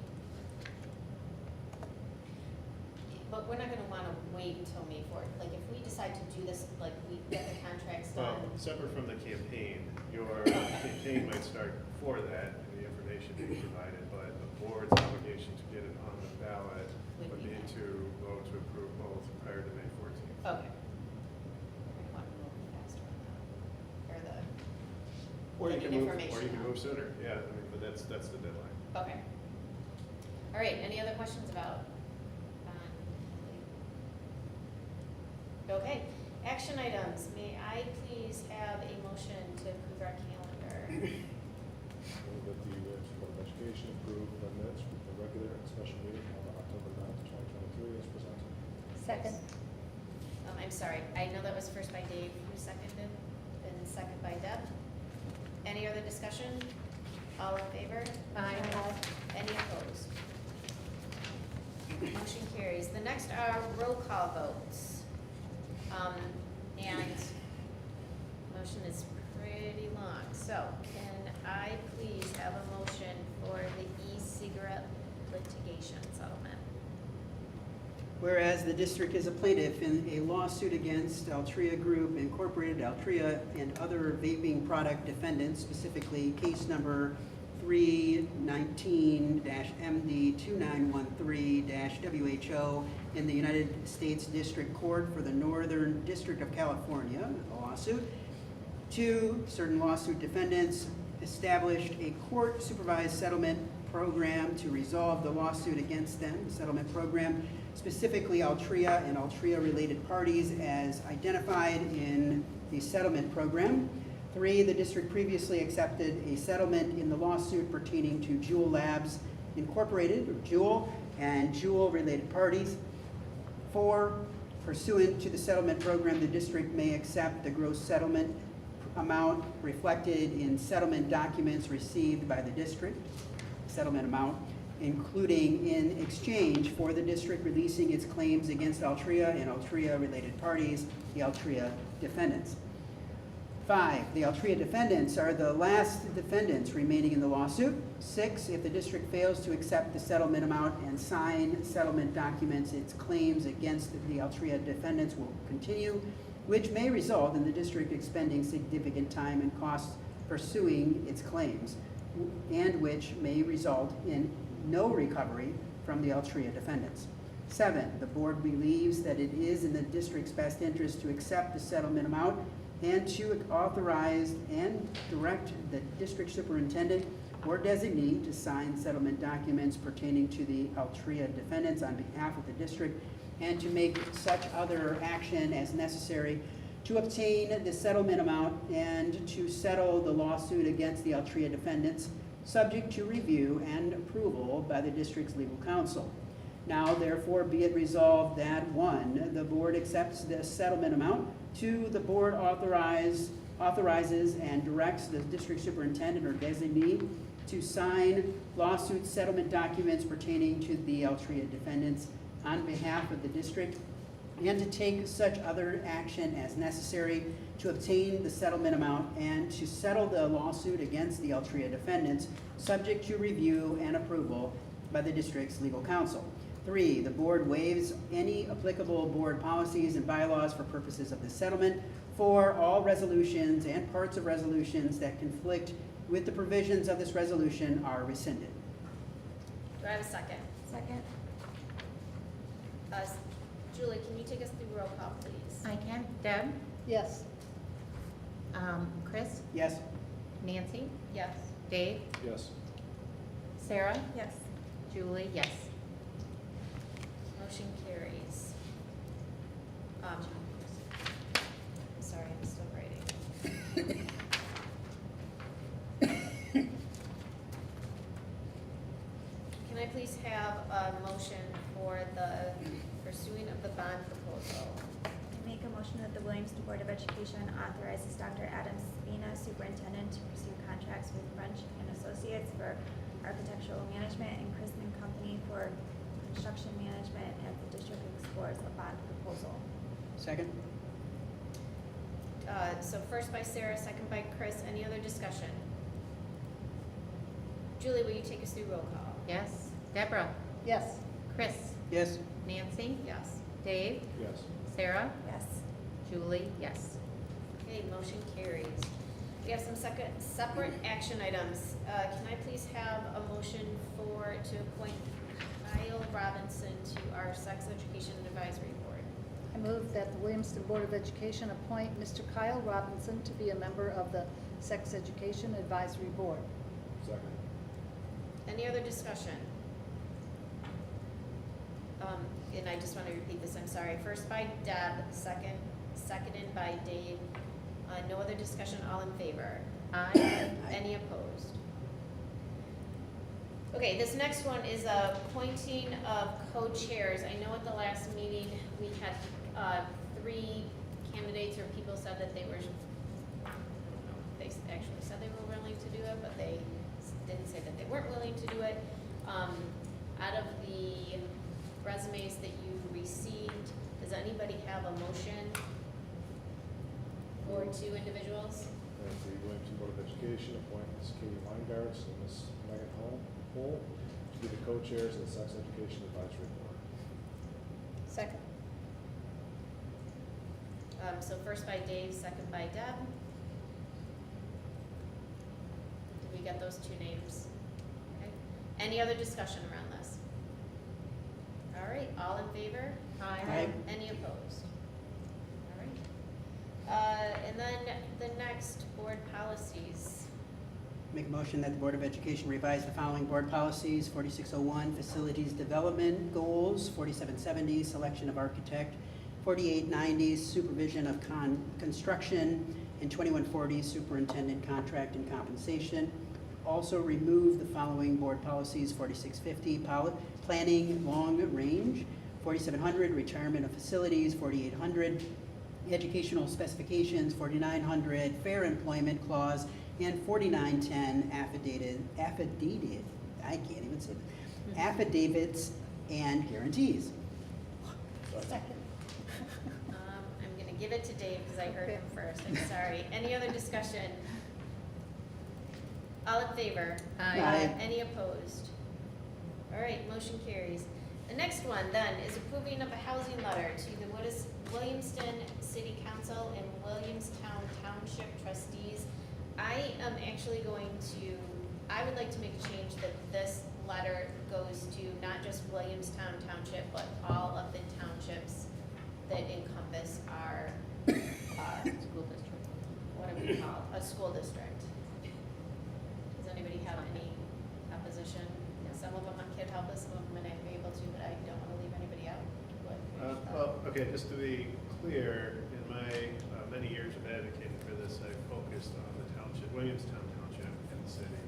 But we're not gonna wanna wait until May 4th. Like, if we decide to do this, like, we get the contracts Well, done. separate from the campaign, your campaign might start before that and the information being provided, but the board's obligation to get it on the ballot would be to vote to approve both prior to May 14th. Okay. We're gonna wanna move faster on that. Or the, Or you getting can move, information or you can out. move sooner, yeah, I mean, but that's the deadline. Okay. All right, any other questions about? Okay, action items, may I please have a motion to approve our calendar? Move that the Williamston Board of Education approve the minutes with the regular and special meeting on October 9th, 2023 as presented. Second. I'm sorry, I know that was first by Dave, who seconded, and second by Deb. Any other discussion? All in favor? Aye. Any opposed? Motion carries. The next are roll call votes. And motion is pretty long, so can I please have a motion for the e-cigarette litigation settlement? Whereas the district is a plaintiff in a lawsuit against Altria Group Incorporated, Altria, and other vaping product defendants, specifically case number 319-MD2913-WHO in the United States District Court for the Northern District of California, a lawsuit. 2, certain lawsuit defendants established a court-supervised settlement program to resolve the lawsuit against them. The settlement program, specifically Altria and Altria-related parties as identified in the settlement program. 3, the district previously accepted a settlement in the lawsuit pertaining to Juul Labs Incorporated, or Juul, and Juul-related parties. 4, pursuant to the settlement program, the district may accept the gross settlement amount reflected in settlement documents received by the district, settlement amount, including in exchange for the district releasing its claims against Altria and Altria-related parties, the Altria defendants. 5, the Altria defendants are the last defendants remaining in the lawsuit. 6, if the district fails to accept the settlement amount and sign settlement documents, its claims against the Altria defendants will continue, which may result in the district expending significant time and costs pursuing its claims, and which may result in no recovery from the Altria defendants. 7, the board believes that it is in the district's best interest to accept the settlement amount and to authorize and direct the district superintendent or designee to sign settlement documents pertaining to the Altria defendants on behalf of the district, and to make such other action as necessary to obtain the settlement amount and to settle the lawsuit against the Altria defendants, subject to review and approval by the district's legal counsel. Now, therefore, be it resolved that 1, the board accepts the settlement amount. 2, the board authorizes and directs the district superintendent or designee to sign lawsuit settlement documents pertaining to the Altria defendants on behalf of the district, and to take such other action as necessary to obtain the settlement amount and to settle the lawsuit against the Altria defendants, subject to review and approval by the district's legal counsel. 3, the board waives any applicable board policies and bylaws for purposes of the settlement. 4, all resolutions and parts of resolutions that conflict with the provisions of this resolution are rescinded. Do I have a second? Second. Julie, can you take us through roll call, please? I can. Deb? Yes. Chris? Yes? Nancy? Yes. Dave? Yes. Sarah? Yes. Julie? Yes. Motion carries. Sorry, I'm still writing. Can I please have a motion for the pursuing of the bond proposal? I make a motion that the Williamston Board of Education authorizes Dr. Adam Spina, superintendent, to pursue contracts with French and Associates for architectural management and Chrisman Company for construction management as the district explores a bond proposal. Second? So first by Sarah, second by Chris. Any other discussion? Julie, will you take us through roll call? Yes. Deborah? Yes. Chris? Yes? Nancy? Yes. Dave? Yes. Sarah? Yes. Julie? Yes. Okay, motion carries. We have some separate action items. Can I please have a motion to appoint Kyle Robinson to our Sex Education Advisory Board? I move that the Williamston Board of Education appoint Mr. Kyle Robinson to be a member of the Sex Education Advisory Board. Second. Any other discussion? And I just want to repeat this, I'm sorry. First by Deb, seconded by Dave. No other discussion, all in favor? Aye. Any opposed? Okay, this next one is appointing of co-chairs. I know at the last meeting, we had 3 candidates, or people said that they were, I don't know, they actually said they were willing to do it, but they didn't say that they weren't willing to do it. Out of the resumes that you received, does anybody have a motion for 2 individuals? And the Williamston Board of Education appoint Ms. Katie Weingarts and Ms. Megan Hull to be the co-chairs of the Sex Education Advisory Board. Second. So first by Dave, second by Deb. Did we get those 2 names? Okay. Any other discussion around this? All right, all in favor? Aye. Any opposed? All right. And then the next board policies. Make a motion that the Board of Education revise the following board policies: 4601, facilities development goals; 4770, selection of architect; 4890, supervision of construction; and 2140, superintendent contract and compensation. Also remove the following board policies: 4650, planning long range; 4700, retirement of facilities; 4800, educational specifications; 4900, fair employment clause; and 4910, affidavits and guarantees. Second. I'm gonna give it to Dave because I heard him first, I'm sorry. Any other discussion? All in favor? Aye. Any opposed? All right, motion carries. The next one then is approving of a housing letter to the Williamston City Council and Williamstown Township trustees. I am actually I would like to make a change that this letter goes to not just Williamstown Township, but all of the townships that encompass our, School district. what do we call it? A school district. Does anybody have any opposition? Some of them could help us, some of them may not be able to, but I don't want to leave anybody out. Well, okay, just to be clear, in my many years of advocating for this, I focused on the township, Williamstown Township in the city.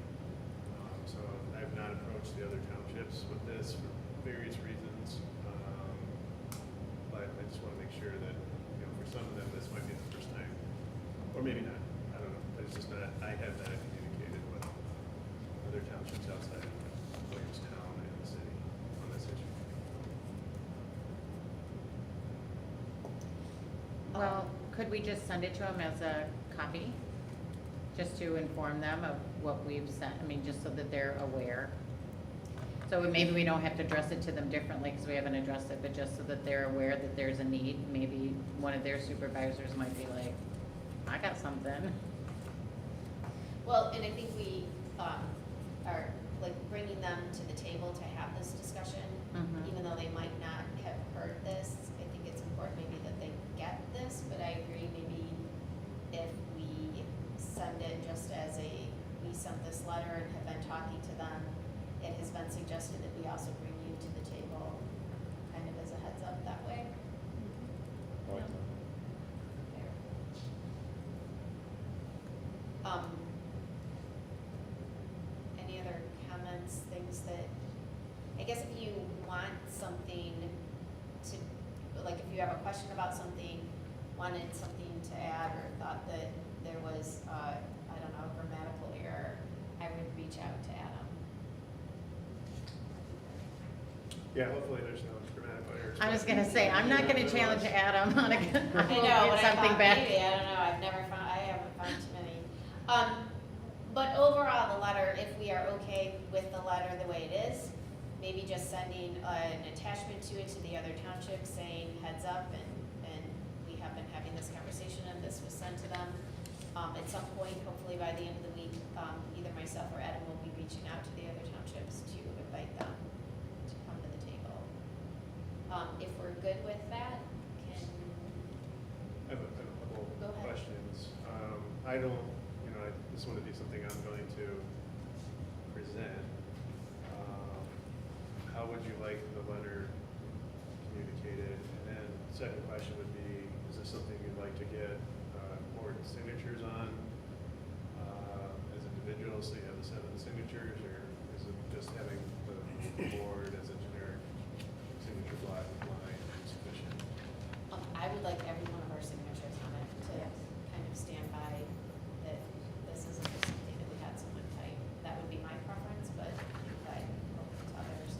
So I've not approached the other townships with this for various reasons. But I just want to make sure that, for some of them, this might be the first time, or maybe not, I don't know, but it's just not, I have not communicated with other townships outside of Williamstown and the city on this issue. Well, could we just send it to them as a copy? Just to inform them of what we've sent, just so that they're aware. So maybe we don't have to address it to them differently because we haven't addressed it, but just so that they're aware that there's a need. Maybe one of their supervisors might be like, I got something. Well, and I think we are like bringing them to the table to have this discussion, even though they might not have heard this. I think it's important maybe that they get this, but I agree maybe if we send it just as we sent this letter and have been talking to them, it has been suggested that we also bring you to the table kind of as a heads up that way. I like that. There. Any other comments, things that, I guess if you want something to, like if you have a question about something, wanted something to add, or thought that there was, I don't know, a grammatical error, I would reach out to Adam. Yeah, hopefully there's no grammatical errors. I was gonna say, I'm not gonna challenge Adam on a, I know, get but I something thought back. maybe, I don't know, I haven't found too many. But overall, the letter, if we are okay with the letter the way it is, maybe just sending an attachment to it to the other townships saying heads up, and we have been having this conversation and this was sent to them. At some point, hopefully by the end of the week, either myself or Adam will be reaching out to the other townships to invite them to come to the table. If we're good with that, I have a couple Go ahead. questions. I don't, this wouldn't be something I'm going to present, how would you like the letter communicated? And then second question would be, is this something you'd like to get board signatures on as individuals, so you have the 7 signatures, or is it just having the board as a generic signature block line sufficient? I would like every one of our signatures on it to Yes. kind of stand by that this isn't just something that we had someone type. That would be my preference, but I hope it's others.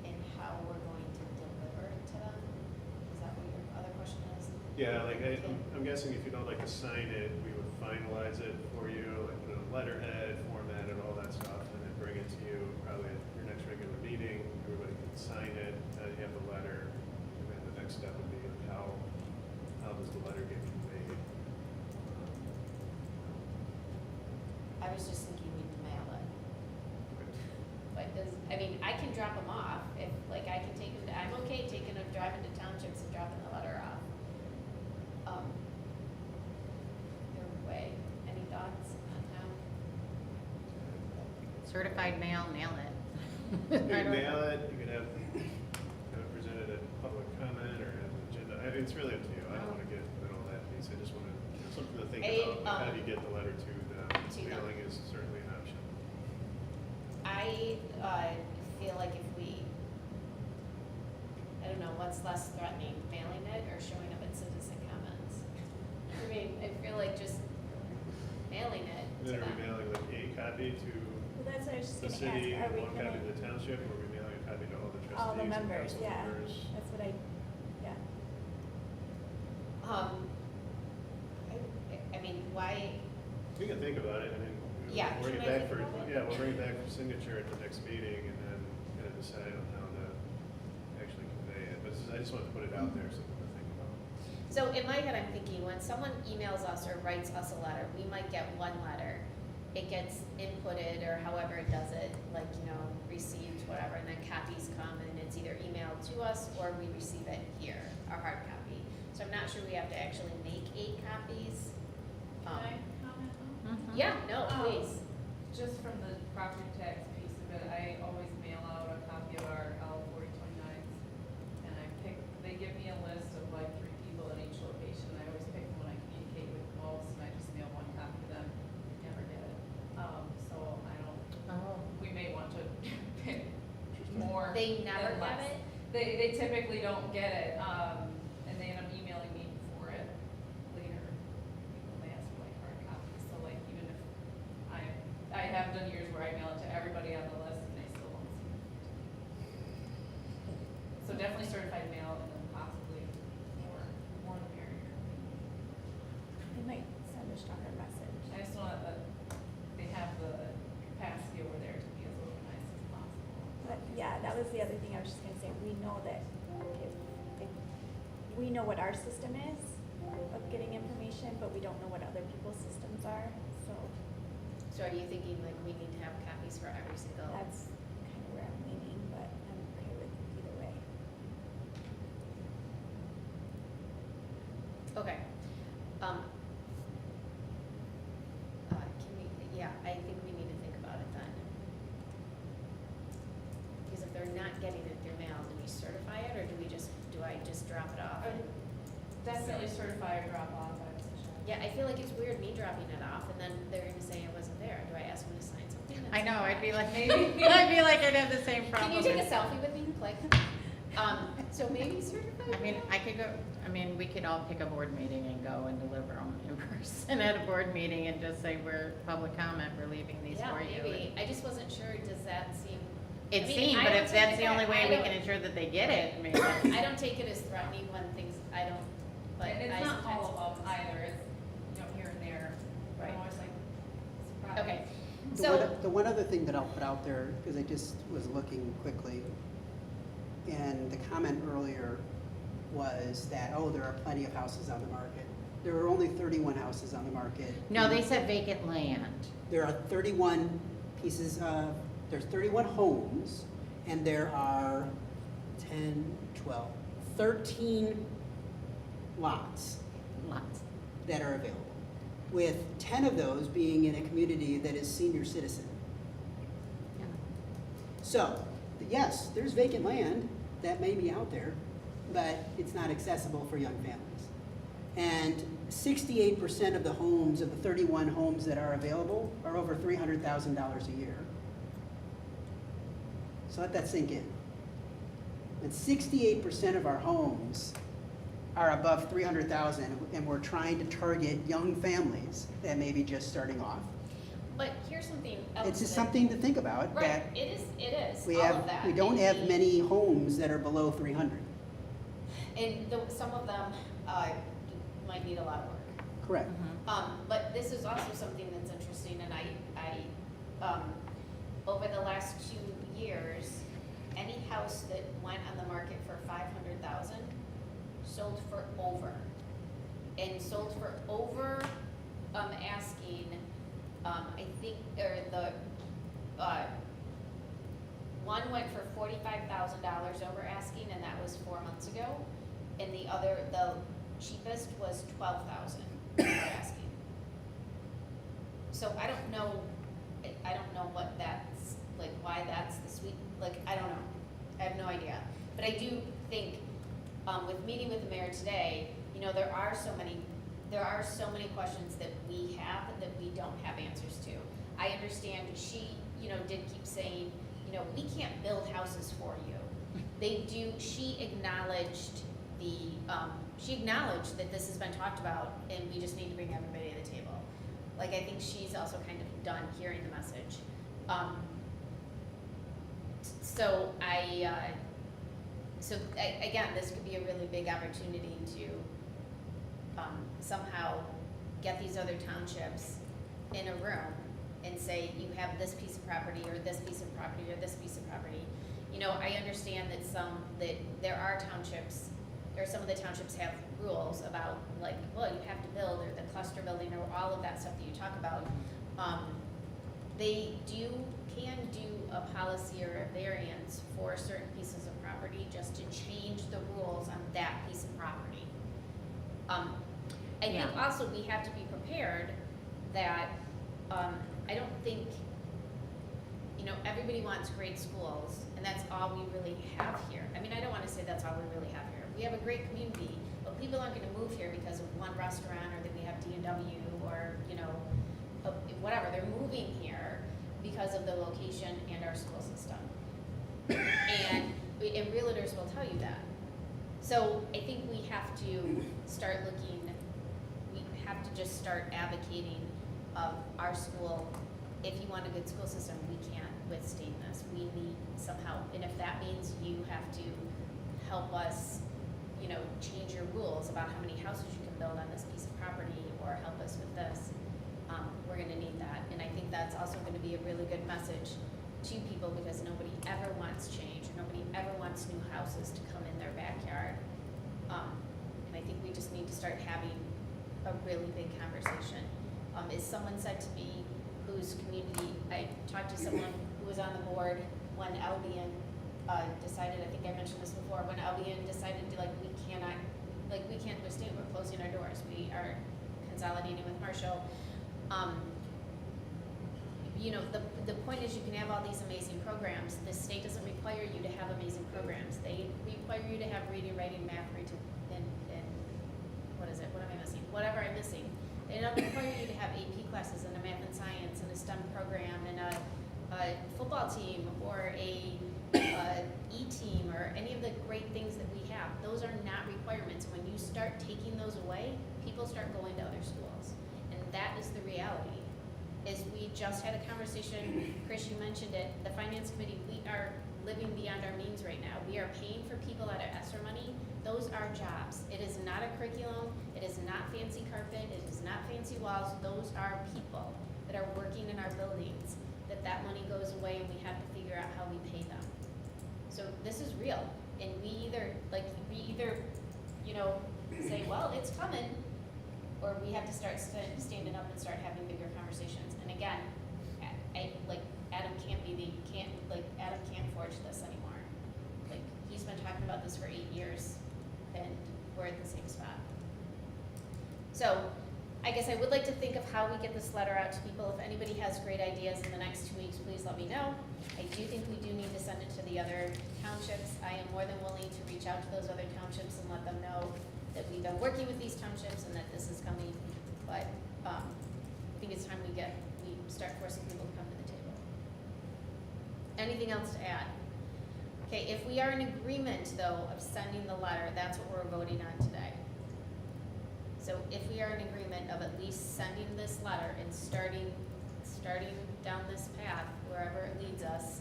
And how we're going to deliver it to them? Is that what your other question is? Yeah, like I'm guessing if you don't like to sign it, we would finalize it for you, like put it on letterhead, format it, all that stuff, and then bring it to you probably at your next regular meeting. Everybody can sign it, you have the letter, and then the next step would be like how does the letter get conveyed? I was just thinking we'd mail it. But I mean, I can drop them off if, like, I can take them, I'm okay taking them, driving to townships and dropping the letter off. Either way, any thoughts on how? Certified mail, mail it. You can mail it, you could have present it at public comment or have an agenda. It's really up to you. I don't want to get into all that piece. I just want to, something to think about. Like, how do you get the letter to them? Mailing is certainly an option. I feel like if we, I don't know, what's less threatening, mailing it or showing up at citizen comments? I mean, I feel like just mailing it And to then are them. we mailing like a copy to Well, that's what I was just the gonna city ask, are and we one copy gonna, to the township, or are we mailing a copy to all the trustees? all the and members, council yeah, members? that's what I, yeah. I mean, why, We can think about it. I mean, Yeah, we'll bring it can I back think for, about it? yeah, we'll bring it back for signature at the next meeting and then kind of decide on how to actually convey it. But I just wanted to put it out there, something to think about. so in my head, I'm thinking when someone emails us or writes us a letter, we might get one letter. It gets inputted or however it does it, like, you know, received, whatever, and then copies come and it's either emailed to us or we receive it here, our hard copy. So I'm not sure we have to actually make 8 copies. Can I comment on? Yeah, no, please. Just from the property tax piece of it, I always mail out a copy of our L 4029s. And they give me a list of like 3 people at each location. I always pick the one I communicate with most, and I just mail one copy to them. Never did it. So I don't, we may want to pick more They never than have less. it? They typically don't get it, and they end up emailing me for it later. When they ask for like hard copies, so like even if I have done years where I mail it to everybody on the list and they still won't see it. So definitely certified mail and then possibly more the merrier. It might send a stronger message. I just want that they have the capacity over there to be as organized as possible. But yeah, that was the other thing I was just gonna say, we know that if we know what our system is of getting information, but we don't know what other people's systems are, so So are you thinking like we need to have copies for every single? that's kind of where I'm leaning, but I'm okay with either way. Okay. Can we, yeah, I think we need to think about it then. Because if they're not getting it through mail, do we certify it or do I just drop it off? Definitely certify or drop off, I would suggest. Yeah, I feel like it's weird me dropping it off and then they're gonna say it wasn't there. Do I ask them to sign something? I know, that's I'd be not- like, maybe, I'd be like, I'd have the same problem. Can you take a selfie with me? Click. So maybe certify. I mean, we could all pick a board meeting and go and deliver them in person at a board meeting and just say, we're public comment, we're leaving these Yeah, for you. maybe. I just wasn't sure, does that seem? It I mean, seemed, I but don't if take that's it the only that- way I we don't- can ensure that they get it, I mean, I don't take it as threatening when things, I don't, but And I it's not sometimes. all of them either, it's, here and there. Right. I'm always like surprised. Okay, The one other thing that I'll put out there, because I just was looking quickly, and the comment earlier was that, oh, there are plenty of houses on the market. There are only 31 houses on the market. no, they said vacant land. There are 31 pieces of, there's 31 homes, and there are 10, 12, 13 lots Lots. that are available, with 10 of those being in a community that is senior citizen. Yeah. So, yes, there's vacant land that may be out there, but it's not accessible for young families. And 68% of the homes, of the 31 homes that are available, are over $300,000 a year. So let that sink in. And 68% of our homes are above 300,000, and we're trying to target young families that may be just starting off. But here's something else. It's just that- something to think about, Right, that it is, we all have, of that. we don't And have we- many homes that are below 300. And some of them might need a lot of work. Correct. But this is also something that's interesting, and over the last 2 years, any house that went on the market for 500,000 sold for over. And sold for over, asking, I think, or the, one went for $45,000 over asking, and that was 4 months ago. And the other, the cheapest was 12,000 over asking. So I don't know what that's, like, why that's the sweet, like, I don't know. I have no idea. But I do think, with meeting with the mayor today, you know, there are so many questions that we have that we don't have answers to. I understand she, you know, did keep saying, you know, we can't build houses for you. She acknowledged that this has been talked about and we just need to bring everybody to the table. Like, I think she's also kind of done hearing the message. Again, this could be a really big opportunity to somehow get these other townships in a room and say, you have this piece of property or this piece of property or this piece of property. You know, I understand that there are townships, or some of the townships have rules about, like, well, you have to build, or the cluster building, or all of that stuff that you talk about. They can do a policy or a variance for certain pieces of property just to change the rules on that piece of property. I think also we have to be prepared that, I don't think, you know, everybody wants great schools, and that's all we really have here. I mean, I don't want to say that's all we really have here. We have a great community, but people aren't going to move here because of one restaurant, or that we have D&W, or, you know, whatever. They're moving here because of the location and our school system. And realtors will tell you that. So I think we have to start looking, we have to just start advocating of our school. If you want a good school system, we can't withstand this. We need some help. And if that means you have to help us, you know, change your rules about how many houses you can build on this piece of property, or help us with this, we're gonna need that. And I think that's also gonna be a really good message to people, because nobody ever wants change, or nobody ever wants new houses to come in their backyard. And I think we just need to start having a really big conversation. As someone said to me, whose community, I talked to someone who was on the board when Albion decided, I think I mentioned this before, when Albion decided to, we can't withstand, we're closing our doors, we are consolidating with Marshall. You know, the point is, you can have all these amazing programs. The state doesn't require you to have amazing programs. They require you to have reading, writing, math, and what is it? What am I missing? Whatever I'm missing. They don't require you to have AP classes and a math and science and a STEM program and a football team or a E-team or any of the great things that we have. Those are not requirements. When you start taking those away, people start going to other schools. And that is the reality. Is we just had a conversation, Chris, you mentioned it, the finance committee, we are living beyond our means right now. We are paying for people out of ESSER money. Those are jobs. It is not a curriculum. It is not fancy carpet. It is not fancy walls. Those are people that are working in our buildings, that money goes away, and we have to figure out how we pay them. So this is real. And we either, you know, say, well, it's coming, or we have to start standing up and start having bigger conversations. And again, Adam can't forge this anymore. Like, he's been talking about this for 8 years, and we're at the same spot. So I guess I would like to think of how we get this letter out to people. If anybody has great ideas in the next 2 weeks, please let me know. I do think we do need to send it to the other townships. I am more than willing to reach out to those other townships and let them know that we've been working with these townships and that this is coming. But I think it's time we start forcing people to come to the table. Anything else to add? Okay, if we are in agreement though of sending the letter, that's what we're voting on today. So if we are in agreement of at least sending this letter and starting down this path, wherever it leads us,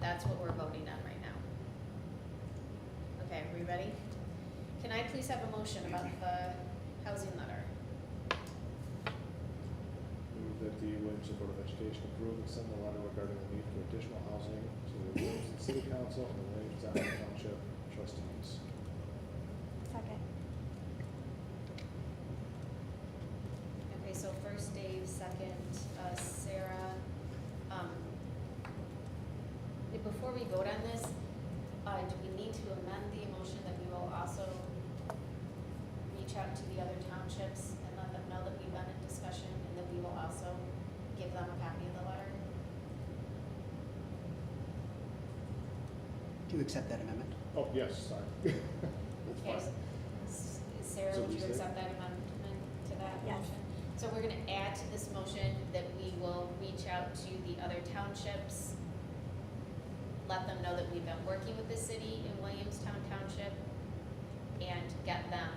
that's what we're voting on right now. Okay, are we ready? Can I please have a motion about the housing letter? Move that the Williamston Board of Education approve and send the letter regarding the need for additional housing to the Williamston City Council and the Williamston Township trustees. Second. Okay, so first Dave, second Sarah. Before we vote on this, do we need to amend the motion that we will also reach out to the other townships and let them know that we've been in discussion and that we will also give them a copy of the letter? Do you accept that amendment? Oh, yes, sorry. That's Okay, fine. Sarah, So would we you say- accept that amendment to that Yes. motion? So we're gonna add to this motion that we will reach out to the other townships, let them know that we've been working with the city in Williamstown Township, and get them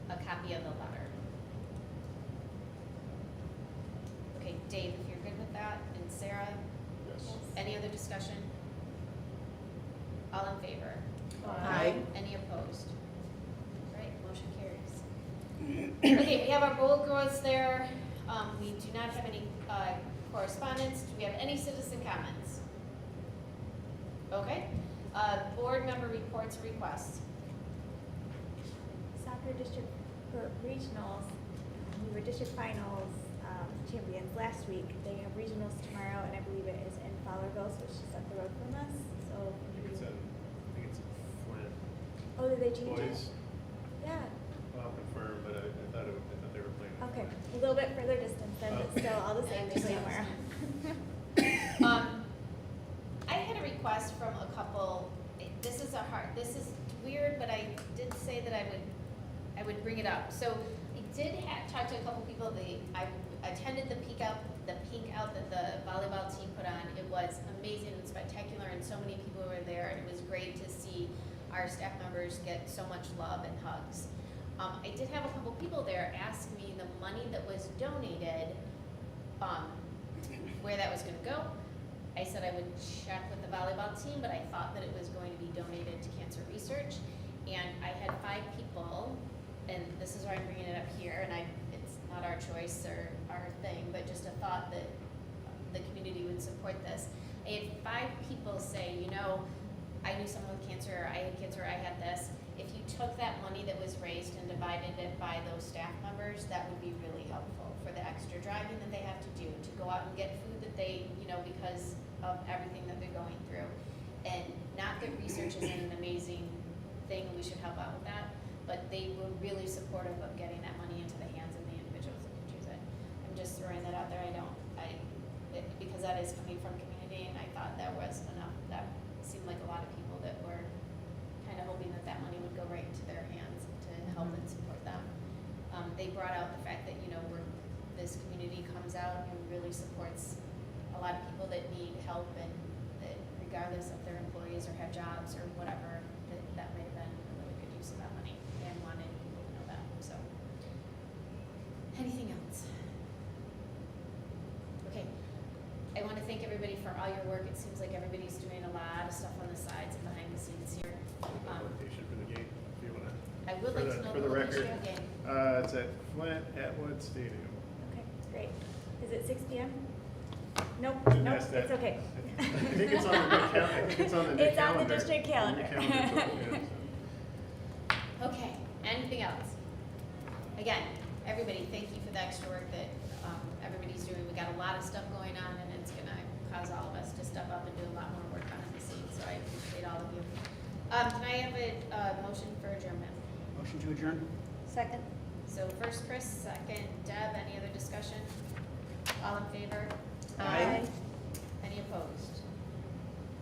a copy of the letter. Okay, Dave, if you're good with that, and Sarah, Yes. any other discussion? All in favor? Aye. Any opposed? All right, motion carries. Okay, we have our bold growths there. We do not have any correspondence. Do we have any citizen comments? Okay, board member reports, requests. Soccer district for regionals, we were district finals champions last week. They have regionals tomorrow, and I believe it is in Fowlerville, so it's just up the road from us. So, I think it's Flint. oh, did they change it? Boys, Yeah. I'll confirm, but I thought they were playing. Okay, a little bit further distance then, but still all the same. They're playing tomorrow. I had a request from a couple, this is weird, but I did say that I would bring it up. So I did talk to a couple people, I attended the peek out that the volleyball team put on. It was amazing and spectacular, and so many people were there, and it was great to see our staff members get so much love and hugs. I did have a couple people there ask me the money that was donated, where that was gonna go. I said I would check with the volleyball team, but I thought that it was going to be donated to cancer research. And I had 5 people, and this is why I'm bringing it up here, and it's not our choice or our thing, but just a thought that the community would support this. I had 5 people say, I knew someone with cancer, or I had cancer, or I had this. If you took that money that was raised and divided it by those staff members, that would be really helpful for the extra driving that they have to do, to go out and get food that they, because of everything that they're going through. And not that research isn't an amazing thing, we should help out with that, but they were really supportive of getting that money into the hands of the individuals that could use it. I'm just throwing that out there. Because that is coming from community, and I thought that was enough. That seemed like a lot of people that were kind of hoping that money would go right into their hands to help and support them. They brought out the fact that, this community comes out and really supports a lot of people that need help, and that regardless if they're employees or have jobs or whatever, that may have been a really good use of that money, and wanted people to know that. So, anything else? Okay, I want to thank everybody for all your work. It seems like everybody's doing a lot of stuff on the sides and behind the scenes here. Location for the game, if you want to. I would like to know For the the record, location again. it's at Flint Atwood Stadium. Okay, great. Is it 6 p.m.? Nope, Didn't nope, ask that. it's okay. I think it's on the new calendar. I think it's on the new It's on the calendar. district calendar. The new calendar's on, yeah, Okay, anything else? Again, everybody, thank you for the extra work that everybody's doing. We got a lot of stuff going on, and it's gonna cause all of us to step up and do a lot more work behind the scenes, so I appreciate all of you. Can I have a motion for adjournment? Motion to adjourn? Second? So first Chris, second Deb, any other discussion? All in favor? Aye. Any opposed?